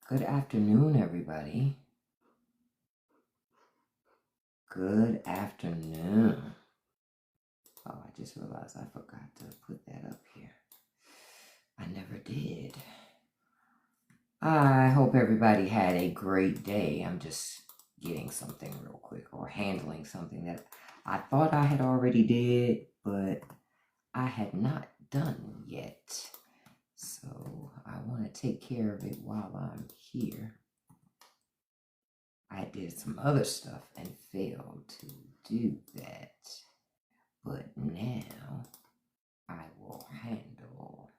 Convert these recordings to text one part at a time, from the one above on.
Good afternoon, everybody. Good afternoon. Oh, I just realized I forgot to put that up here. I never did. I hope everybody had a great day. I'm just getting something real quick or handling something that I thought I had already did, but I had not done yet. So I want to take care of it while I'm here. I did some other stuff and failed to do that. But now I will handle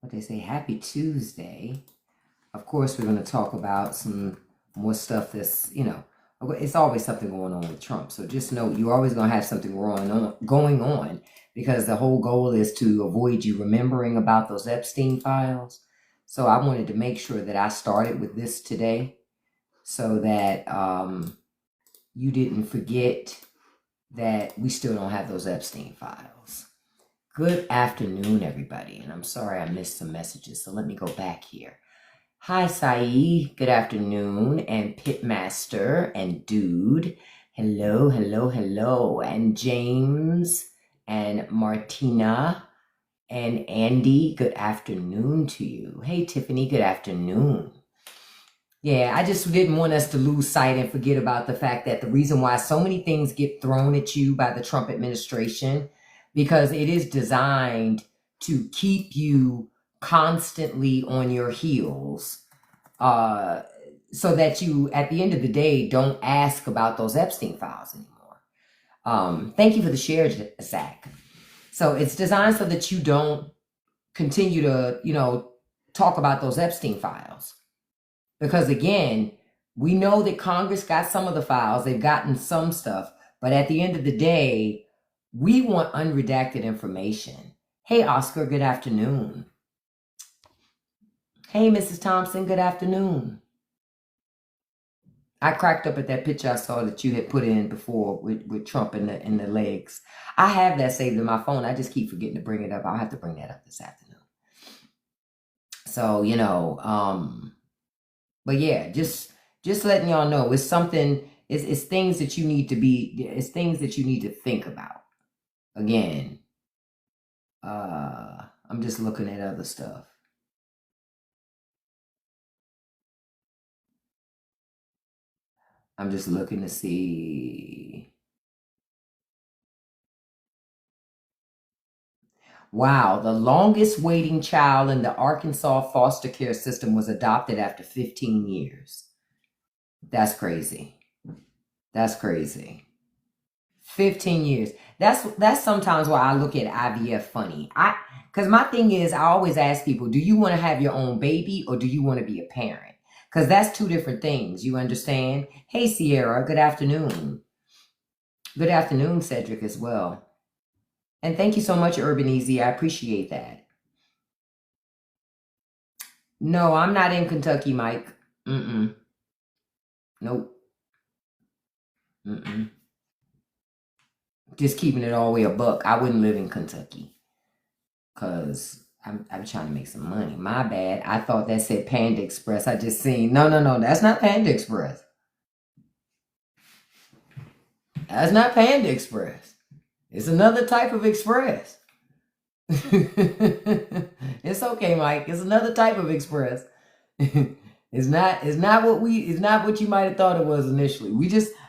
what they say. Happy Tuesday. Of course, we're going to talk about some more stuff that's, it's always something going on with Trump. So just know you're always going to have something going on because the whole goal is to avoid you remembering about those Epstein files. So I wanted to make sure that I started with this today so that you didn't forget that we still don't have those Epstein files. Good afternoon, everybody. And I'm sorry I missed some messages, so let me go back here. Hi, Sai. Good afternoon. And Pitmaster and Dude. Hello, hello, hello. And James and Martina and Andy. Good afternoon to you. Hey, Tiffany. Good afternoon. Yeah, I just didn't want us to lose sight and forget about the fact that the reason why so many things get thrown at you by the Trump administration, because it is designed to keep you constantly on your heels, so that you, at the end of the day, don't ask about those Epstein files anymore. Thank you for the share, Zach. So it's designed so that you don't continue to, talk about those Epstein files. Because again, we know that Congress got some of the files, they've gotten some stuff, but at the end of the day, we want unredacted information. Hey, Oscar, good afternoon. Hey, Mrs. Thompson, good afternoon. I cracked up at that picture I saw that you had put in before with Trump in the legs. I have that saved in my phone. I just keep forgetting to bring it up. I'll have to bring that up this afternoon. So, but yeah, just letting y'all know it's something, it's things that you need to it's things that you need to think about. Again, I'm just looking at other stuff. I'm just looking to see. Wow, the longest waiting child in the Arkansas foster care system was adopted after 15 years. That's crazy. That's crazy. 15 years. That's sometimes why I look at IVF funny. Because my thing is, I always ask people, do you want to have your own baby or do you want to be a parent? Because that's two different things. You understand? Hey, Sierra, good afternoon. Good afternoon, Cedric, as well. And thank you so much, Urban Easy. I appreciate that. No, I'm not in Kentucky, Mike. Mm-mm. Nope. Mm-mm. Just keeping it all the way a buck. I wouldn't live in Kentucky. Because I'm trying to make some money. My bad. I thought that said Panda Express. I just seen. No. That's not Panda Express. That's not Panda Express. It's another type of express. It's okay, Mike. It's another type of express. It's not what you might have thought it was initially.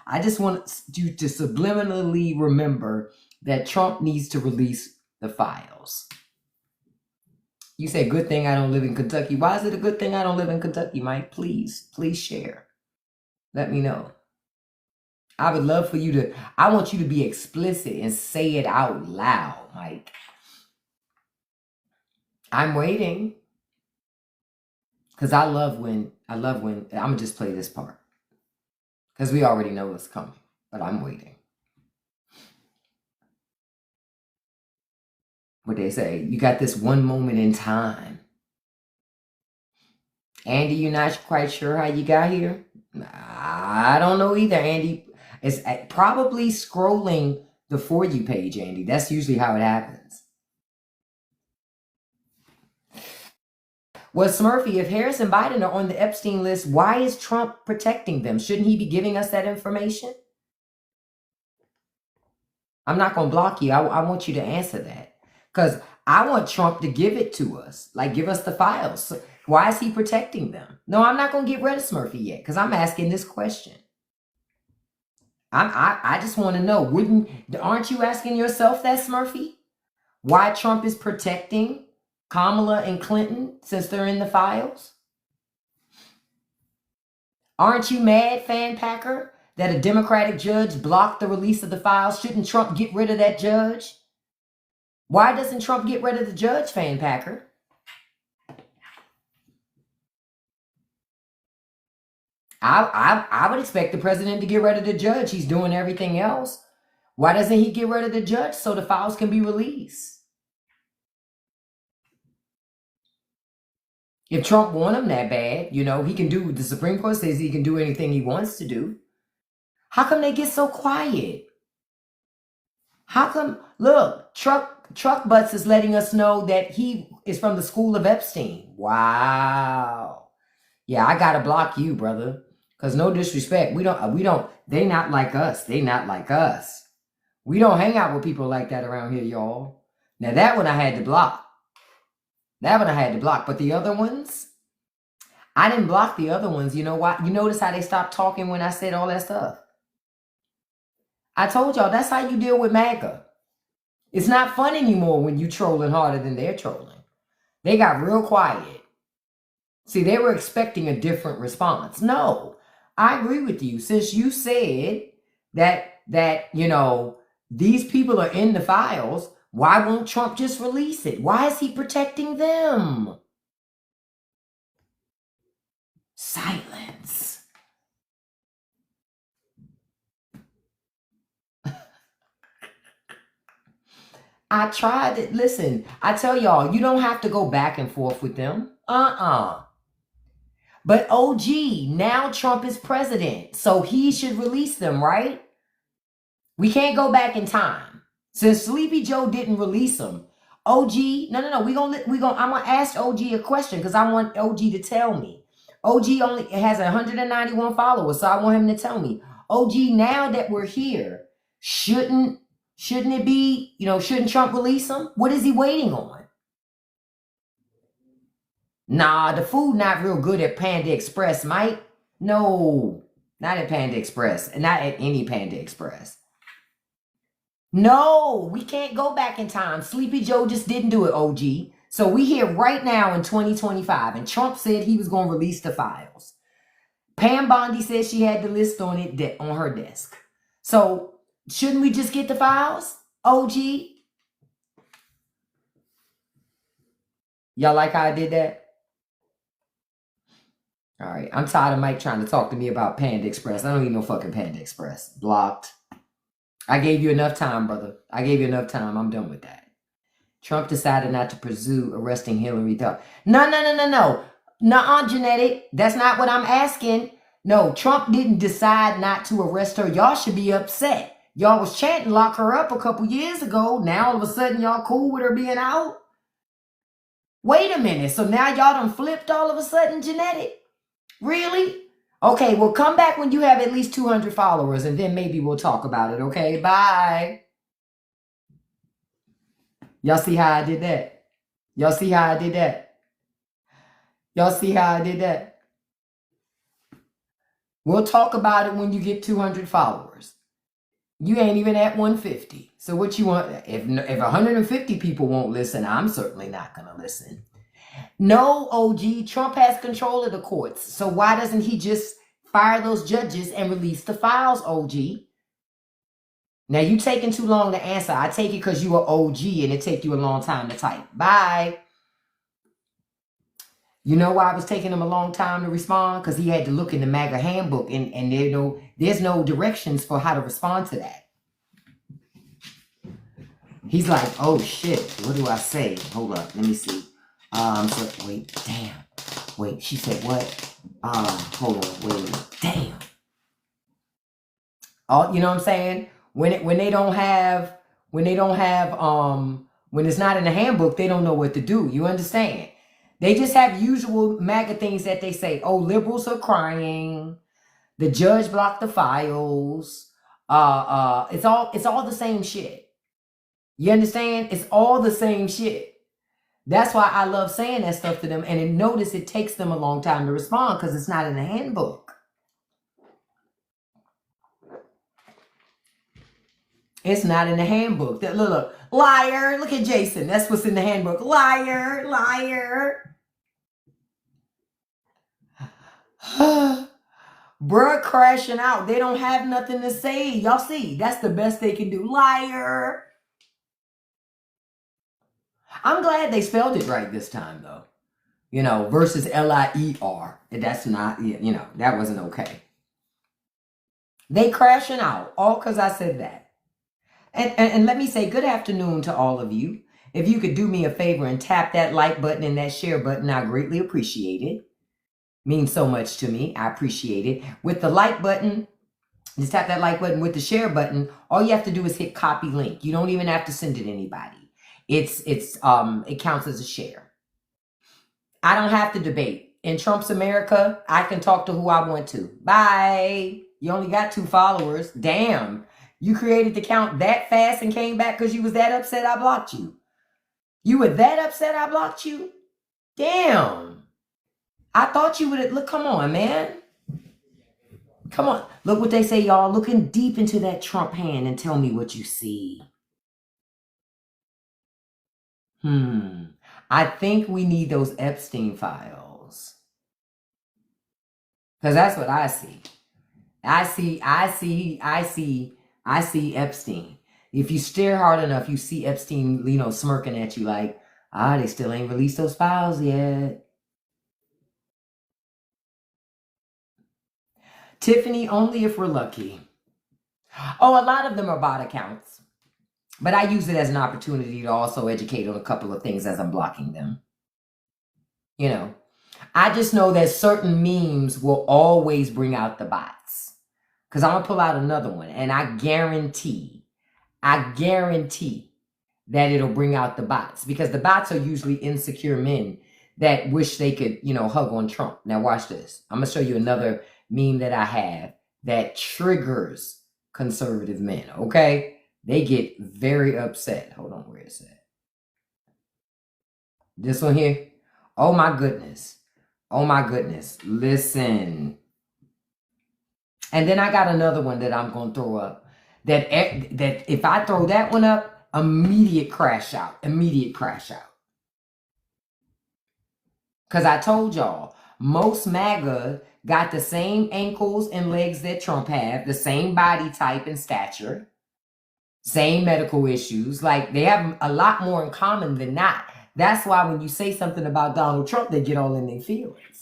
I just want you to subliminally remember that Trump needs to release the files. You say, good thing I don't live in Kentucky. Why is it a good thing I don't live in Kentucky, Mike? Please share. Let me know. I would love for you I want you to be explicit and say it out loud, Mike. I'm waiting. Because I love when, I'm going to just play this part. Because we already know what's coming, but I'm waiting. What they say, you got this one moment in time. Andy, you're not quite sure how you got here? I don't know either, Andy. It's probably scrolling the For You page, Andy. That's usually how it happens. Well, Smurfy, if Harris and Biden are on the Epstein list, why is Trump protecting them? Shouldn't he be giving us that information? I'm not going to block you. I want you to answer that. Because I want Trump to give it to us. Like, give us the files. So why is he protecting them? No, I'm not going to get rid of Smurfy yet. Because I'm asking this question. I just want to know. Aren't you asking yourself that, Smurfy? Why Trump is protecting Kamala and Clinton since they're in the files? Aren't you mad, Fan Packer, that a Democratic judge blocked the release of the files? Shouldn't Trump get rid of that judge? Why doesn't Trump get rid of the judge, Fan Packer? I would expect the president to get rid of the judge. He's doing everything else. Why doesn't he get rid of the judge so the files can be released? If Trump want him that bad, he can do, the Supreme Court says he can do anything he wants to do. How come they get so quiet? How come, look, Truck Butts is letting us know that he is from the school of Epstein. Wow. Yeah, I gotta block you, brother. Because no disrespect, they not like us. They not like us. We don't hang out with people like that around here, y'all. Now that one I had to block. But the other ones, I didn't block the other ones. You know why? You notice how they stopped talking when I said all that stuff? I told y'all, that's how you deal with MAGA. It's not fun anymore when you trolling harder than they're trolling. They got real quiet. See, they were expecting a different response. No, I agree with you. Since you said that these people are in the files, why won't Trump just release it? Why is he protecting them? Silence. I tried it. Listen, I tell y'all, you don't have to go back and forth with them. But OG, now Trump is president, so he should release them, right? We can't go back in time. Since Sleepy Joe didn't release them, OG, no. I'm gonna ask OG a question because I want OG to tell me. OG only has 191 followers, so I want him to tell me. OG, now that we're here, shouldn't it be, shouldn't Trump release them? What is he waiting on? Nah, the food not real good at Panda Express, Mike. No, not at Panda Express, and not at any Panda Express. No, we can't go back in time. Sleepy Joe just didn't do it, OG. So we here right now in 2025, and Trump said he was going to release the files. Pam Bondi said she had the list on her desk. So shouldn't we just get the files, OG? Y'all like how I did that? All right, I'm tired of Mike trying to talk to me about Panda Express. I don't need no fucking Panda Express. Blocked. I gave you enough time, brother. I gave you enough time. I'm done with that. Trump decided not to pursue arresting Hillary. No. Nuh-uh, Genetic. That's not what I'm asking. No, Trump didn't decide not to arrest her. Y'all should be upset. Y'all was chanting lock her up a couple years ago. Now all of a sudden y'all cool with her being out? Wait a minute. So now y'all done flipped all of a sudden, Genetic? Really? Okay, well, come back when you have at least 200 followers, and then maybe we'll talk about it, okay? Bye. Y'all see how I did that? Y'all see how I did that? Y'all see how I did that? We'll talk about it when you get 200 followers. You ain't even at 150. So what you want? If 150 people won't listen, I'm certainly not going to listen. No, OG, Trump has control of the courts. So why doesn't he just fire those judges and release the files, OG? Now, you taking too long to answer. I take it because you are OG and it take you a long time to type. Bye. You know why I was taking him a long time to respond? Because he had to look in the MAGA handbook and there's no directions for how to respond to that. He's like, oh shit, what do I say? Hold up, let me see. Wait, she said what? Hold on, wait, damn. Oh, you know what I'm saying? When it's not in the handbook, they don't know what to do. You understand? They just have usual MAGA things that they say. Oh, liberals are crying. The judge blocked the files. It's all the same shit. You understand? It's all the same shit. That's why I love saying that stuff to them. And notice it takes them a long time to respond because it's not in the handbook. It's not in the handbook. Look, liar. Look at Jason. That's what's in the handbook. Liar, liar. Bruh crashing out. They don't have nothing to say. Y'all see, that's the best they can do. Liar. I'm glad they spelled it right this time, though. You know, versus L-I-E-R. That's not, you know, that wasn't okay. They crashing out, all because I said that. And let me say good afternoon to all of you. If you could do me a favor and tap that like button and that share button, I greatly appreciate it. Means so much to me. I appreciate it. With the like button, just tap that like button. With the share button, all you have to do is hit copy link. You don't even have to send it to anybody. It counts as a share. I don't have to debate. In Trump's America, I can talk to who I want to. Bye. You only got 2 followers. Damn. You created the account that fast and came back because you was that upset I blocked you. You were that upset I blocked you? Damn. I thought you would. Look, come on, man. Come on. Look what they say, y'all. Looking deep into that Trump hand and tell me what you see. I think we need those Epstein files. Because that's what I see. I see Epstein. If you stare hard enough, you see Epstein, you know, smirking at you like, they still ain't released those files yet. Tiffany, only if we're lucky. Oh, a lot of them are bot accounts. But I use it as an opportunity to also educate on a couple of things as I'm blocking them. You know, I just know that certain memes will always bring out the bots. Because I'm going to pull out another one. And I guarantee that it'll bring out the bots. Because the bots are usually insecure men that wish they could, you know, hug on Trump. Now watch this. I'm going to show you another meme that I have that triggers conservative men, okay? They get very upset. Hold on, where is that? This one here? Oh my goodness. Oh my goodness. Listen. And then I got another one that I'm going to throw up. That if I throw that one up, immediate crash out. Immediate crash out. Because I told y'all, most MAGA got the same ankles and legs that Trump have, the same body type and stature, same medical issues. Like, they have a lot more in common than not. That's why when you say something about Donald Trump, they get all in their feelings.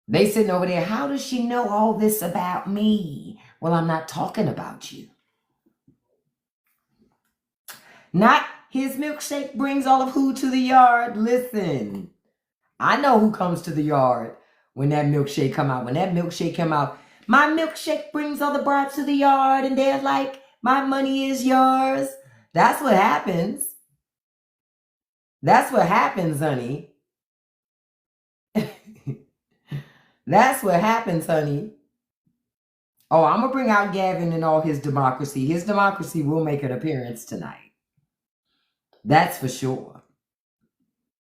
They sitting over there, how does she know all this about me? Well, I'm not talking about you. Not his milkshake brings all of who to the yard. Listen, I know who comes to the yard when that milkshake come out. When that milkshake come out, my milkshake brings all the bribes to the yard, and they're like, my money is yours. That's what happens. That's what happens, honey. That's what happens, honey. Oh, I'm going to bring out Gavin and all his democracy. His democracy will make an appearance tonight. That's for sure.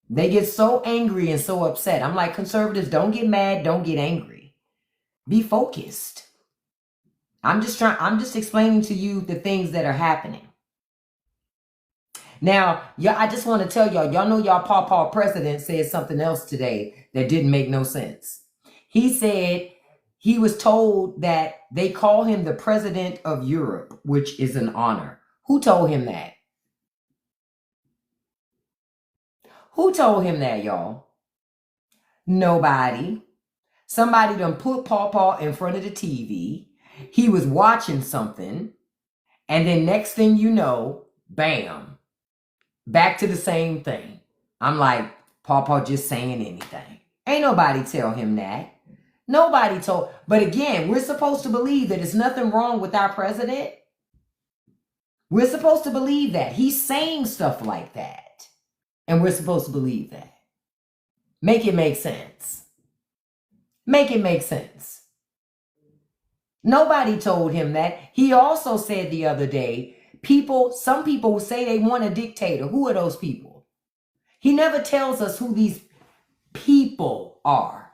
They get so angry and so upset. I'm like, conservatives, don't get mad. Don't get angry. Be focused. I'm just explaining to you the things that are happening. Now, I just want to tell y'all know y'all Paw president said something else today that didn't make no sense. He said he was told that they call him the president of Europe, which is an honor. Who told him that? Who told him that, y'all? Nobody. Somebody done put Paw in front of the TV. He was watching something. And then next thing you know, bam, back to the same thing. I'm like, Paw just saying anything. Ain't nobody tell him that. Nobody told. But again, we're supposed to believe that there's nothing wrong with our president. We're supposed to believe that. He's saying stuff like that. And we're supposed to believe that. Make it make sense. Make it make sense. Nobody told him that. He also said the other day, some people say they want a dictator. Who are those people? He never tells us who these people are.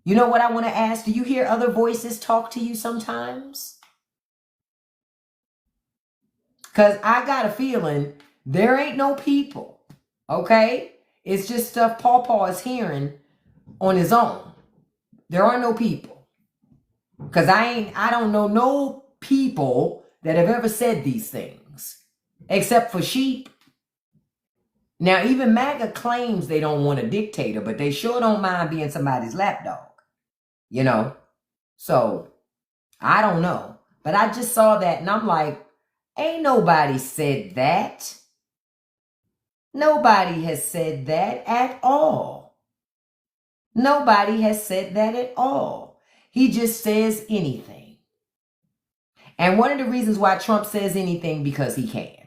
You know what I want to ask? Do you hear other voices talk to you sometimes? Because I got a feeling there ain't no people. Okay? It's just stuff Paw is hearing on his own. There are no people. Because I don't know no people that have ever said these things. Except for sheep. Now, even MAGA claims they don't want a dictator, but they sure don't mind being somebody's lapdog. You know? So, I don't know. But I just saw that and I'm like, ain't nobody said that. Nobody has said that at all. Nobody has said that at all. He just says anything. And one of the reasons why Trump says anything, because he can.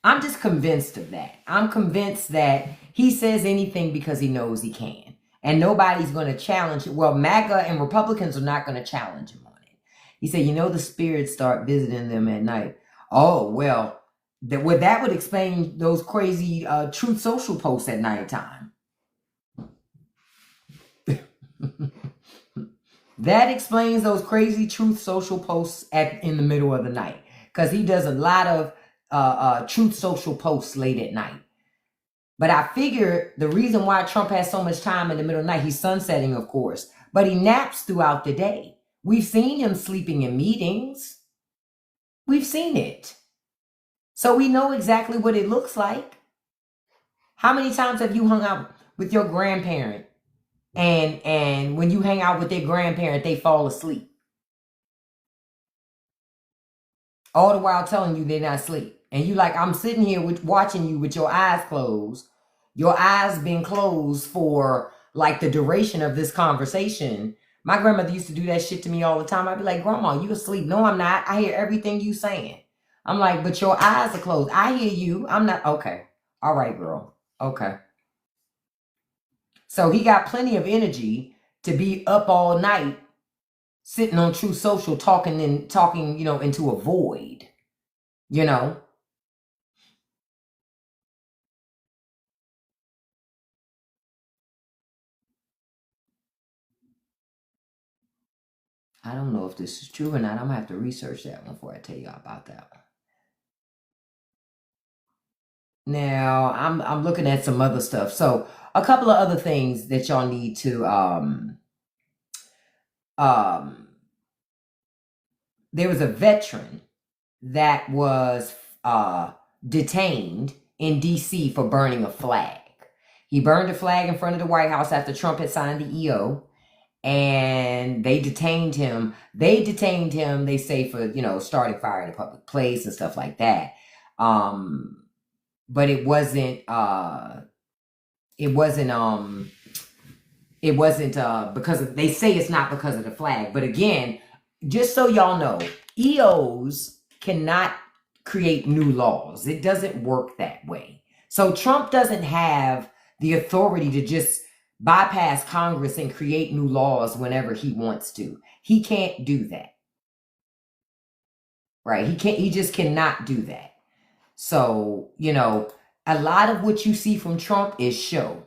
I'm just convinced of that. I'm convinced that he says anything because he knows he can. And nobody's going to challenge it. Well, MAGA and Republicans are not going to challenge him on it. He said, the spirits start visiting them at night. Oh, well, that would explain those crazy Truth Social posts at nighttime. That explains those crazy Truth Social posts in the middle of the night. Because he does a lot of Truth Social posts late at night. But I figure the reason why Trump has so much time in the middle of the night, he's sunsetting, of course, but he naps throughout the day. We've seen him sleeping in meetings. We've seen it. So we know exactly what it looks like. How many times have you hung out with your grandparent and when you hang out with their grandparent, they fall asleep? All the while telling you they're not asleep. And you like, I'm sitting here watching you with your eyes closed. Your eyes been closed for like the duration of this conversation. My grandmother used to do that shit to me all the time. I'd be like, Grandma, you asleep? No, I'm not. I hear everything you saying. I'm like, but your eyes are closed. I hear you. I'm not. Okay. All right, girl. Okay. So he got plenty of energy to be up all night, sitting on Truth Social, talking, into a void, I don't know if this is true or not. I'm going to have to research that one before I tell you about that one. Now, I'm looking at some other stuff. So, a couple of other things that y'all need to there was a veteran that was detained in D.C. for burning a flag. He burned a flag in front of the White House after Trump had signed the EO, and they detained him. They say, for, starting fire in a public place and stuff like that. But it wasn't because they say it's not because of the flag. But again, just so y'all know, EOs cannot create new laws. It doesn't work that way. So Trump doesn't have the authority to just bypass Congress and create new laws whenever he wants to. He can't do that. Right? He just cannot do that. So, a lot of what you see from Trump is show.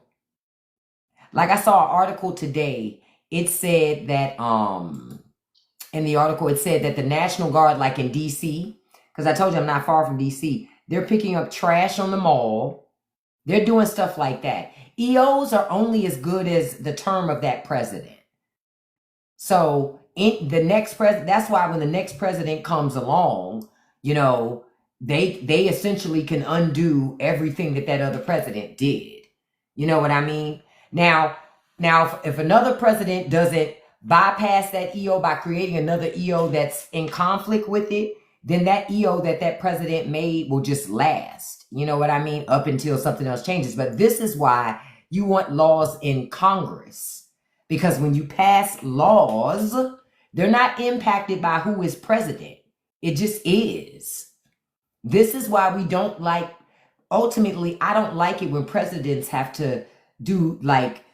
Like I saw an article today. It said that, in the article, it said that the National Guard, like in D.C., because I told you I'm not far from D.C., they're picking up trash on the mall. They're doing stuff like that. EOs are only as good as the term of that president. So the next president, that's why when the next president comes along, they essentially can undo everything that other president did. You know what I mean? Now, if another president doesn't bypass that EO by creating another EO that's in conflict with it, then that EO that president made will just last. You know what I mean? Up until something else changes. But this is why you want laws in Congress. Because when you pass laws, they're not impacted by who is president. It just is. This is why we don't like ultimately, I don't like it when presidents have to do like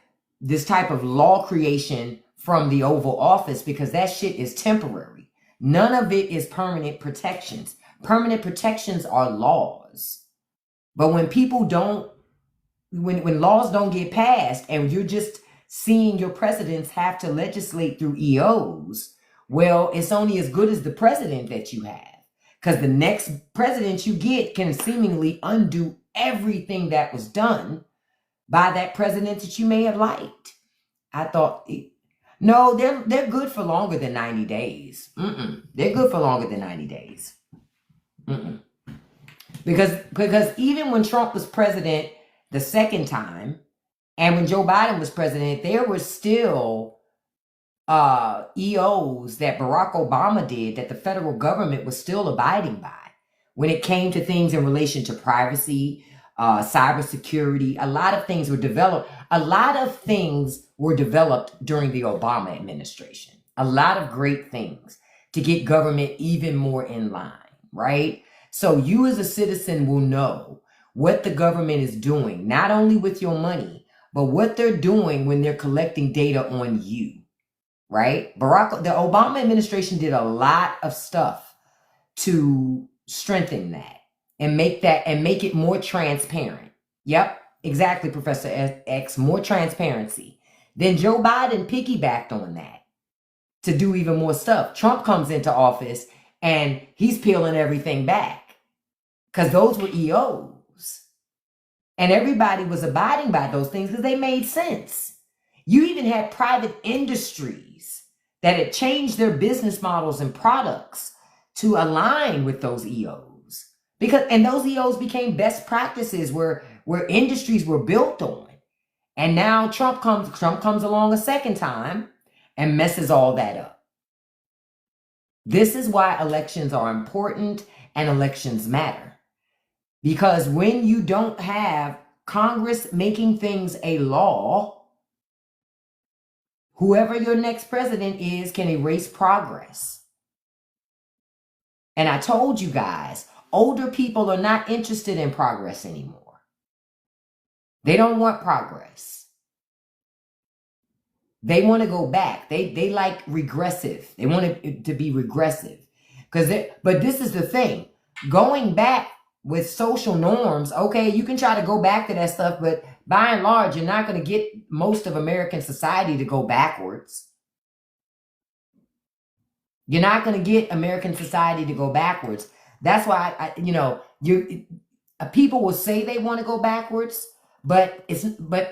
this type of law creation from the Oval Office, because that shit is temporary. None of it is permanent protections. Permanent protections are laws. But when people don't, when laws don't get passed and you're just seeing your presidents have to legislate through EOs, well, it's only as good as the president that you have. Because the next president you get can seemingly undo everything that was done by that president that you may have liked. I thought, no, they're good for longer than 90 days. They're good for longer than 90 days. Because even when Trump was president the second time, and when Joe Biden was president, there were still EOs that Barack Obama did that the federal government was still abiding by when it came to things in relation to privacy, cybersecurity. A lot of things were developed. A lot of things were developed during the Obama administration. A lot of great things to get government even more in line, right? So you as a citizen will know what the government is doing, not only with your money, but what they're doing when they're collecting data on you, right? The Obama administration did a lot of stuff to strengthen that and make it more transparent. Yep, exactly, Professor X, more transparency. Then Joe Biden piggybacked on that to do even more stuff. Trump comes into office and he's peeling everything back because those were EOs. And everybody was abiding by those things because they made sense. You even had private industries that had changed their business models and products to align with those EOs. And those EOs became best practices where industries were built on. And now Trump comes along a second time and messes all that up. This is why elections are important and elections matter. Because when you don't have Congress making things a law, whoever your next president is can erase progress. And I told you guys, older people are not interested in progress anymore. They don't want progress. They want to go back. They like regressive. They want it to be regressive. But this is the thing. Going back with social norms, okay, you can try to go back to that stuff, but by and large, you're not going to get most of American society to go backwards. You're not going to get American society to go backwards. That's why people will say they want to go backwards, but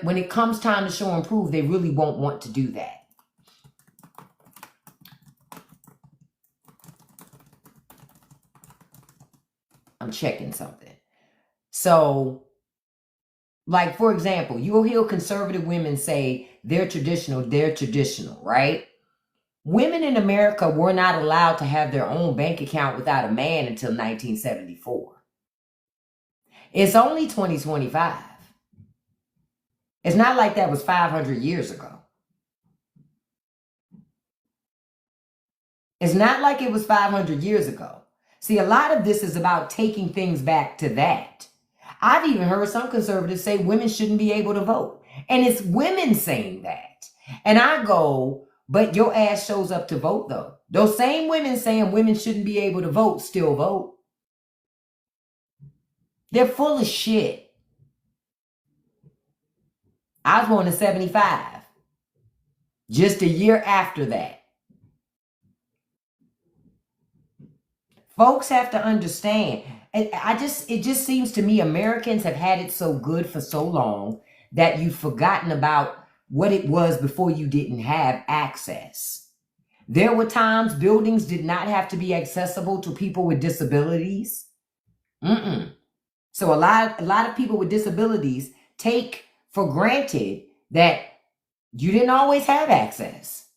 when it comes time to show and prove, they really won't want to do that. I'm checking something. So, like, for example, you'll hear conservative women say they're traditional, right? Women in America were not allowed to have their own bank account without a man until 1974. It's only 2025. It's not like that was 500 years ago. It's not like it was 500 years ago. See, a lot of this is about taking things back to that. I've even heard some conservatives say women shouldn't be able to vote. And it's women saying that. And I go, but your ass shows up to vote, though. Those same women saying women shouldn't be able to vote still vote. They're full of shit. I was born in 75. Just a year after that. Folks have to understand. It just seems to me Americans have had it so good for so long that you've forgotten about what it was before you didn't have access. There were times buildings did not have to be accessible to people with disabilities. So a lot of people with disabilities take for granted that you didn't always have access.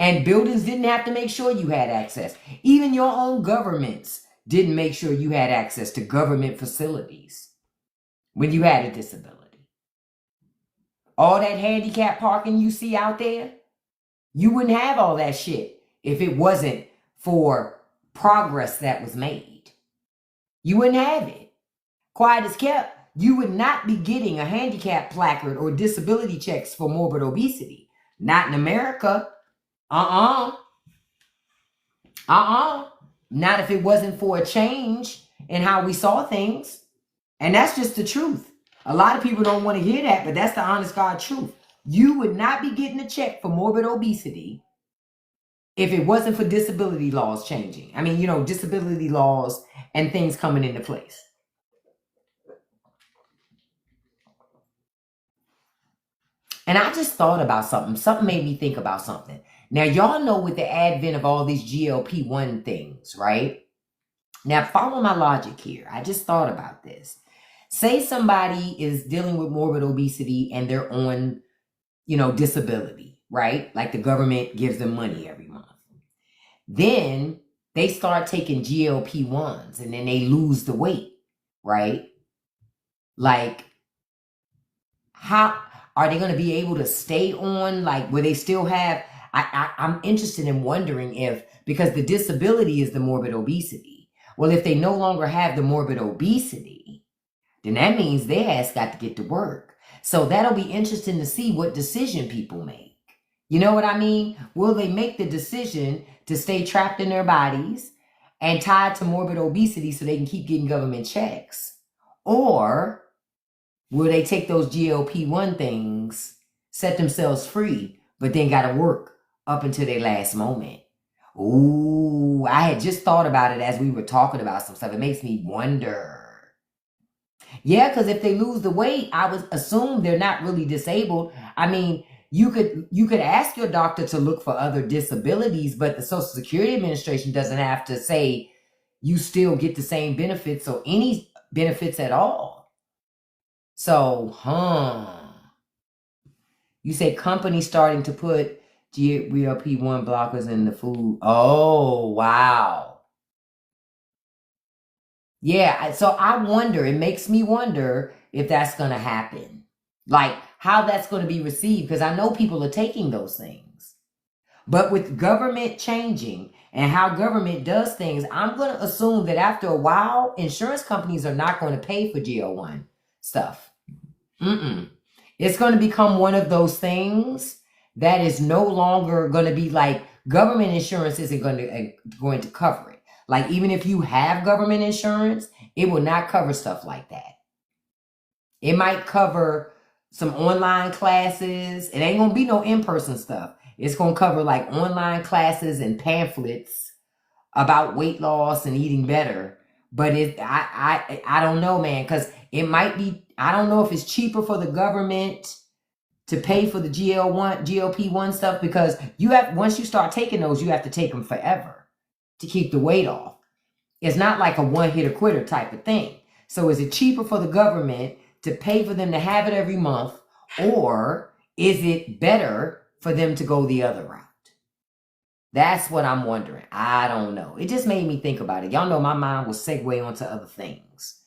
And buildings didn't have to make sure you had access. Even your own governments didn't make sure you had access to government facilities when you had a disability. All that handicap parking you see out there, you wouldn't have all that shit if it wasn't for progress that was made. You wouldn't have it. quiet as kept, you would not be getting a handicap placard or disability checks for morbid obesity. Not in America. Not if it wasn't for a change in how we saw things. And that's just the truth. A lot of people don't want to hear that, but that's the honest God truth. You would not be getting a check for morbid obesity if it wasn't for disability laws changing. I mean, disability laws and things coming into place. And I just thought about something. Something made me think about something. Now, y'all know with the advent of all these GLP-1 things, right? Now, follow my logic here. I just thought about this. Say somebody is dealing with morbid obesity and they're on, disability, right? Like the government gives them money every month. Then they start taking GLP-1s and then they lose the weight, right? Like, how are they going to be able to stay on? Like, will they still have, I'm interested in wondering if, because the disability is the morbid obesity. Well, if they no longer have the morbid obesity, then that means their ass got to get to work. So that'll be interesting to see what decision people make. You know what I mean? Will they make the decision to stay trapped in their bodies and tied to morbid obesity so they can keep getting government checks? Or will they take those GLP-1 things, set themselves free, but then got to work up until their last moment? Ooh, I had just thought about it as we were talking about some stuff. It makes me wonder. Yeah, because if they lose the weight, I would assume they're not really disabled. I mean, you could ask your doctor to look for other disabilities, but the Social Security Administration doesn't have to say you still get the same benefits or any benefits at all. So, you say companies starting to put GLP-1 blockers in the food. Oh, wow. Yeah, so I wonder, it makes me wonder if that's going to happen. Like, how that's going to be received, because I know people are taking those things. But with government changing and how government does things, I'm going to assume that after a while, insurance companies are not going to pay for GL1 stuff. It's going to become one of those things that is no longer going to be like government insurance isn't going to cover it. Like, even if you have government insurance, it will not cover stuff like that. It might cover some online classes. It ain't going to be no in-person stuff. It's going to cover like online classes and pamphlets about weight loss and eating better. But I don't know, man, because it might be, I don't know if it's cheaper for the government to pay for the GLP-1 stuff, because once you start taking those, you have to take them forever to keep the weight off. It's not like a one-hitter-quitter type of thing. So is it cheaper for the government to pay for them to have it every month, or is it better for them to go the other route? That's what I'm wondering. I don't know. It just made me think about it. Y'all know my mind will segue onto other things.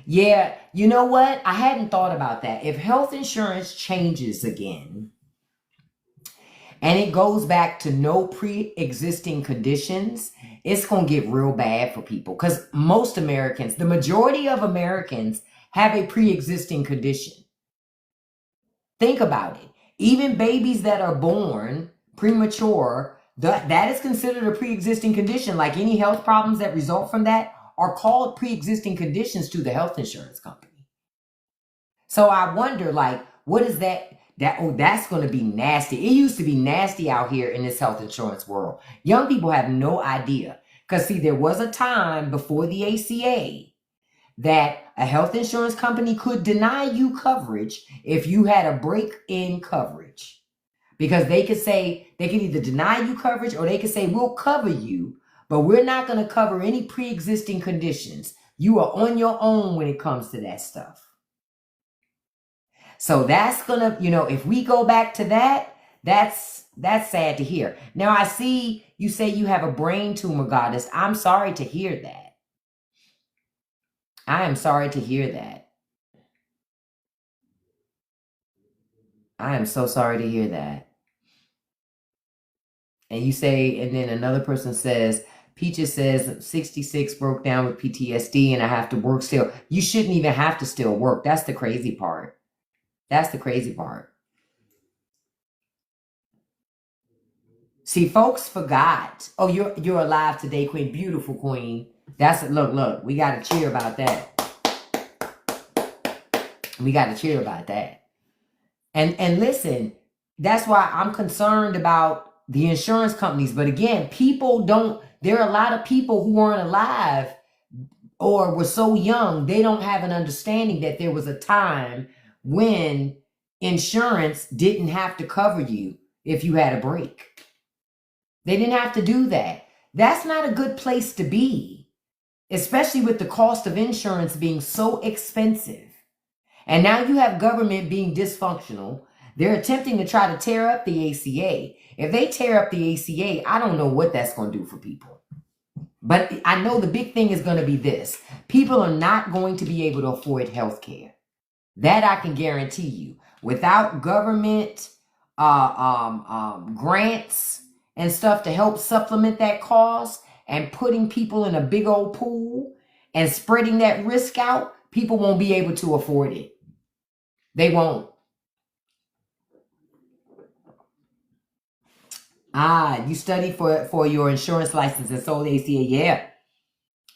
Yeah, you know what? I hadn't thought about that. If health insurance changes again, and it goes back to no pre-existing conditions, it's going to get real bad for people, because most Americans, the majority of Americans, have a pre-existing condition. Think about it. Even babies that are born premature, that is considered a pre-existing condition. Like, any health problems that result from that are called pre-existing conditions to the health insurance company. So I wonder, like, what is that? That's going to be nasty. It used to be nasty out here in this health insurance world. Young people have no idea. Because, see, there was a time before the ACA that a health insurance company could deny you coverage if you had a break in coverage. Because they could say, they could either deny you coverage, or they could say, we'll cover you, but we're not going to cover any pre-existing conditions. You are on your own when it comes to that stuff. So that's going to, if we go back to that, that's sad to hear. Now, I see you say you have a brain tumor, Goddess. I'm sorry to hear that. I am sorry to hear that. I am so sorry to hear that. And you say, and then another person says, Peaches says 66, broke down with PTSD and I have to work still. You shouldn't even have to still work. That's the crazy part. That's the crazy part. See, folks forgot. Oh, you're alive today, Queen. Beautiful Queen. That's look. We got to cheer about that. We got to cheer about that. And listen, that's why I'm concerned about the insurance companies. But again, people don't. There are a lot of people who weren't alive or were so young, they don't have an understanding that there was a time when insurance didn't have to cover you if you had a break. They didn't have to do that. That's not a good place to be, especially with the cost of insurance being so expensive. And now you have government being dysfunctional. They're attempting to try to tear up the ACA. If they tear up the ACA, I don't know what that's going to do for people. But I know the big thing is going to be this. People are not going to be able to afford health care. That I can guarantee you. Without government grants and stuff to help supplement that cost and putting people in a big old pool and spreading that risk out, people won't be able to afford it. They won't. You study for your insurance license and sold ACA. Yeah.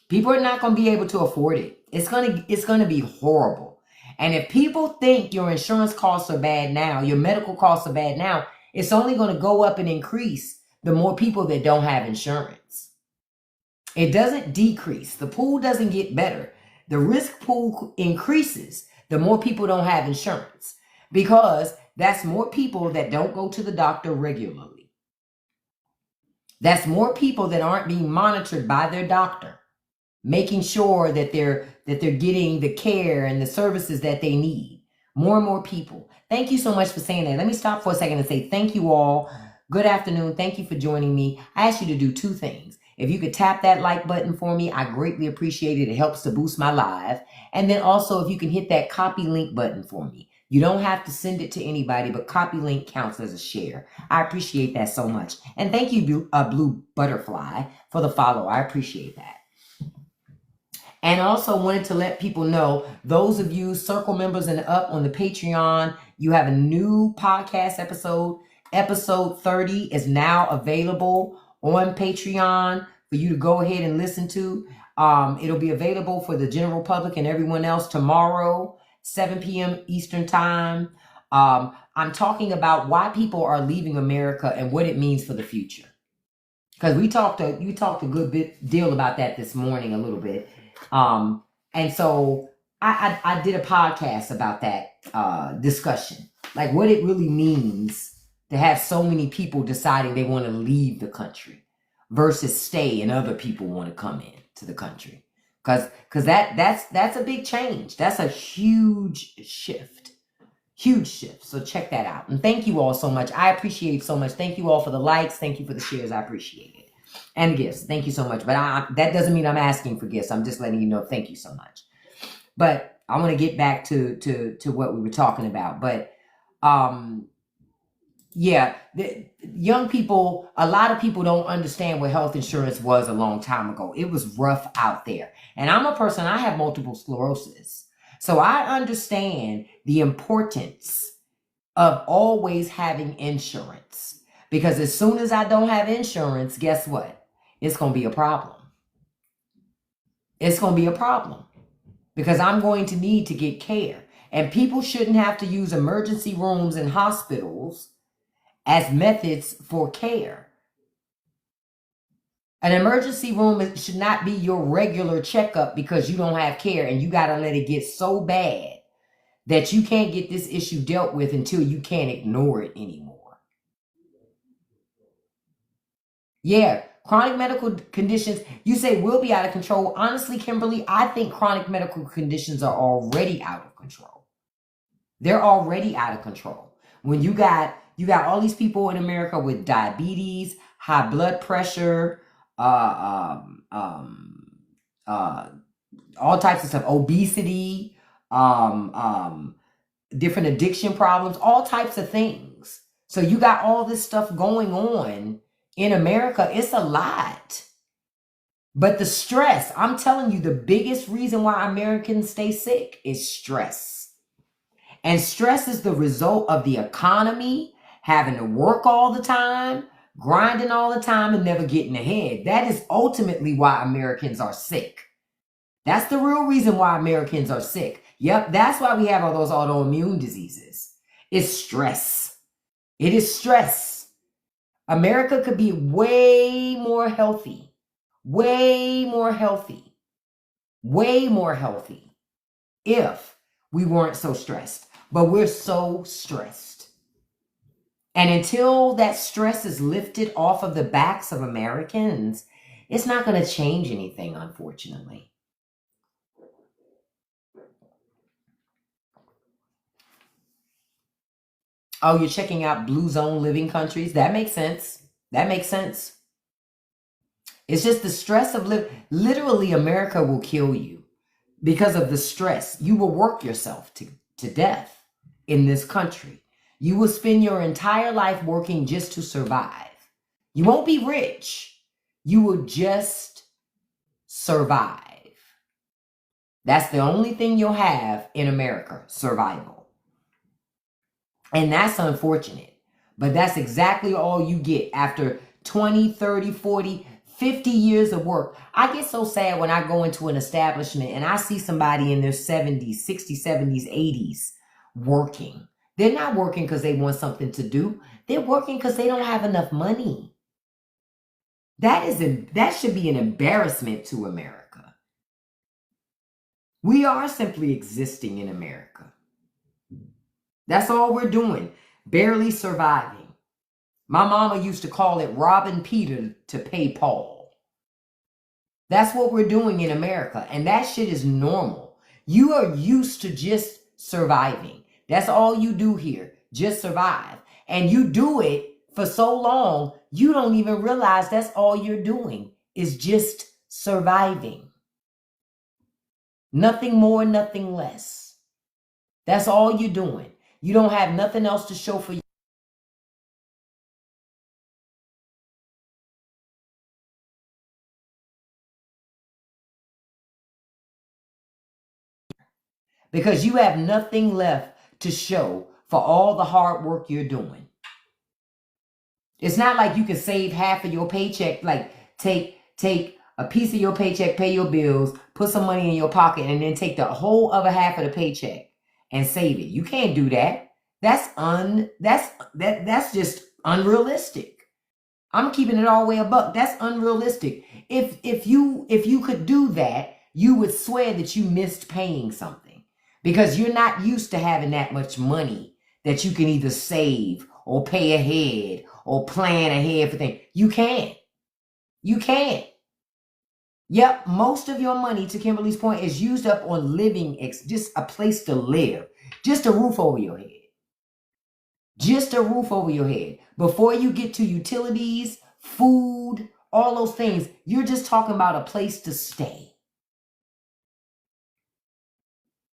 People are not going to be able to afford it. It's going to be horrible. And if people think your insurance costs are bad now, your medical costs are bad now, it's only going to go up and increase the more people that don't have insurance. It doesn't decrease. The pool doesn't get better. The risk pool increases the more people don't have insurance, because that's more people that don't go to the doctor regularly. That's more people that aren't being monitored by their doctor, making sure that they're getting the care and the services that they need. More and more people. Thank you so much for saying that. Let me stop for a second and say thank you all. Good afternoon. Thank you for joining me. I asked you to do two things. If you could tap that like button for me, I greatly appreciate it. It helps to boost my live. And then also, if you can hit that copy link button for me. You don't have to send it to anybody, but copy link counts as a share. I appreciate that so much. And thank you, Blue Butterfly, for the follow. I appreciate that. And also wanted to let people know, those of you Circle members and up on the Patreon, you have a new podcast episode. Episode 30 is now available on Patreon for you to go ahead and listen to. It'll be available for the general public and everyone else tomorrow, 7 p.m. Eastern time. I'm talking about why people are leaving America and what it means for the future. Because you talked a good deal about that this morning, a little bit. And so I did a podcast about that discussion, like what it really means to have so many people deciding they want to leave the country versus stay and other people want to come in to the country. Because that's a big change. That's a huge shift. Huge shift. So check that out. And thank you all so much. I appreciate so much. Thank you all for the likes. Thank you for the shares. I appreciate it. And gifts. Thank you so much. But that doesn't mean I'm asking for gifts. I'm just letting you know. Thank you so much. But I want to get back to what we were talking about. But yeah, the young people, a lot of people don't understand what health insurance was a long time ago. It was rough out there. And I'm a person, I have multiple sclerosis. So I understand the importance of always having insurance. Because as soon as I don't have insurance, guess what? It's going to be a problem. It's going to be a problem. Because I'm going to need to get care. And people shouldn't have to use emergency rooms in hospitals as methods for care. An emergency room should not be your regular checkup because you don't have care and you got to let it get so bad that you can't get this issue dealt with until you can't ignore it anymore. Yeah, chronic medical conditions, you say will be out of control. Honestly, Kimberly, I think chronic medical conditions are already out of control. They're already out of control. When you got all these people in America with diabetes, high blood pressure, all types of stuff, obesity, different addiction problems, all types of things. So you got all this stuff going on in America. It's a lot. But the stress, I'm telling you, the biggest reason why Americans stay sick is stress. And stress is the result of the economy, having to work all the time, grinding all the time, and never getting ahead. That is ultimately why Americans are sick. That's the real reason why Americans are sick. Yep, that's why we have all those autoimmune diseases. It's stress. It is stress. America could be way more healthy, way more healthy, way more healthy if we weren't so stressed. But we're so stressed. And until that stress is lifted off of the backs of Americans, it's not going to change anything, unfortunately. Oh, you're checking out blue zone living countries? That makes sense. That makes sense. It's just the stress of literally, America will kill you because of the stress. You will work yourself to death in this country. You will spend your entire life working just to survive. You won't be rich. You will just survive. That's the only thing you'll have in America, survival. And that's unfortunate. But that's exactly all you get after 20, 30, 40, 50 years of work. I get so sad when I go into an establishment and I see somebody in their 70s, 60s, 70s, 80s working. They're not working because they want something to do. They're working because they don't have enough money. That should be an embarrassment to America. We are simply existing in America. That's all we're doing. Barely surviving. My mama used to call it robbing Peter to pay Paul. That's what we're doing in America. And that shit is normal. You are used to just surviving. That's all you do here. Just survive. And you do it for so long, you don't even realize that's all you're doing is just surviving. Nothing more, nothing less. That's all you're doing. You don't have nothing else to show for you. Because you have nothing left to show for all the hard work you're doing. It's not like you can save half of your paycheck, like take a piece of your paycheck, pay your bills, put some money in your pocket, and then take the whole other half of the paycheck and save it. You can't do that. That's just unrealistic. I'm keeping it all the way a buck. That's unrealistic. If you could do that, you would swear that you missed paying something because you're not used to having that much money that you can either save or pay ahead or plan ahead for things. You can't. You can't. Yep, most of your money, to Kimberly's point, is used up on living, just a place to live, just a roof over your head. Just a roof over your head. Before you get to utilities, food, all those things, you're just talking about a place to stay.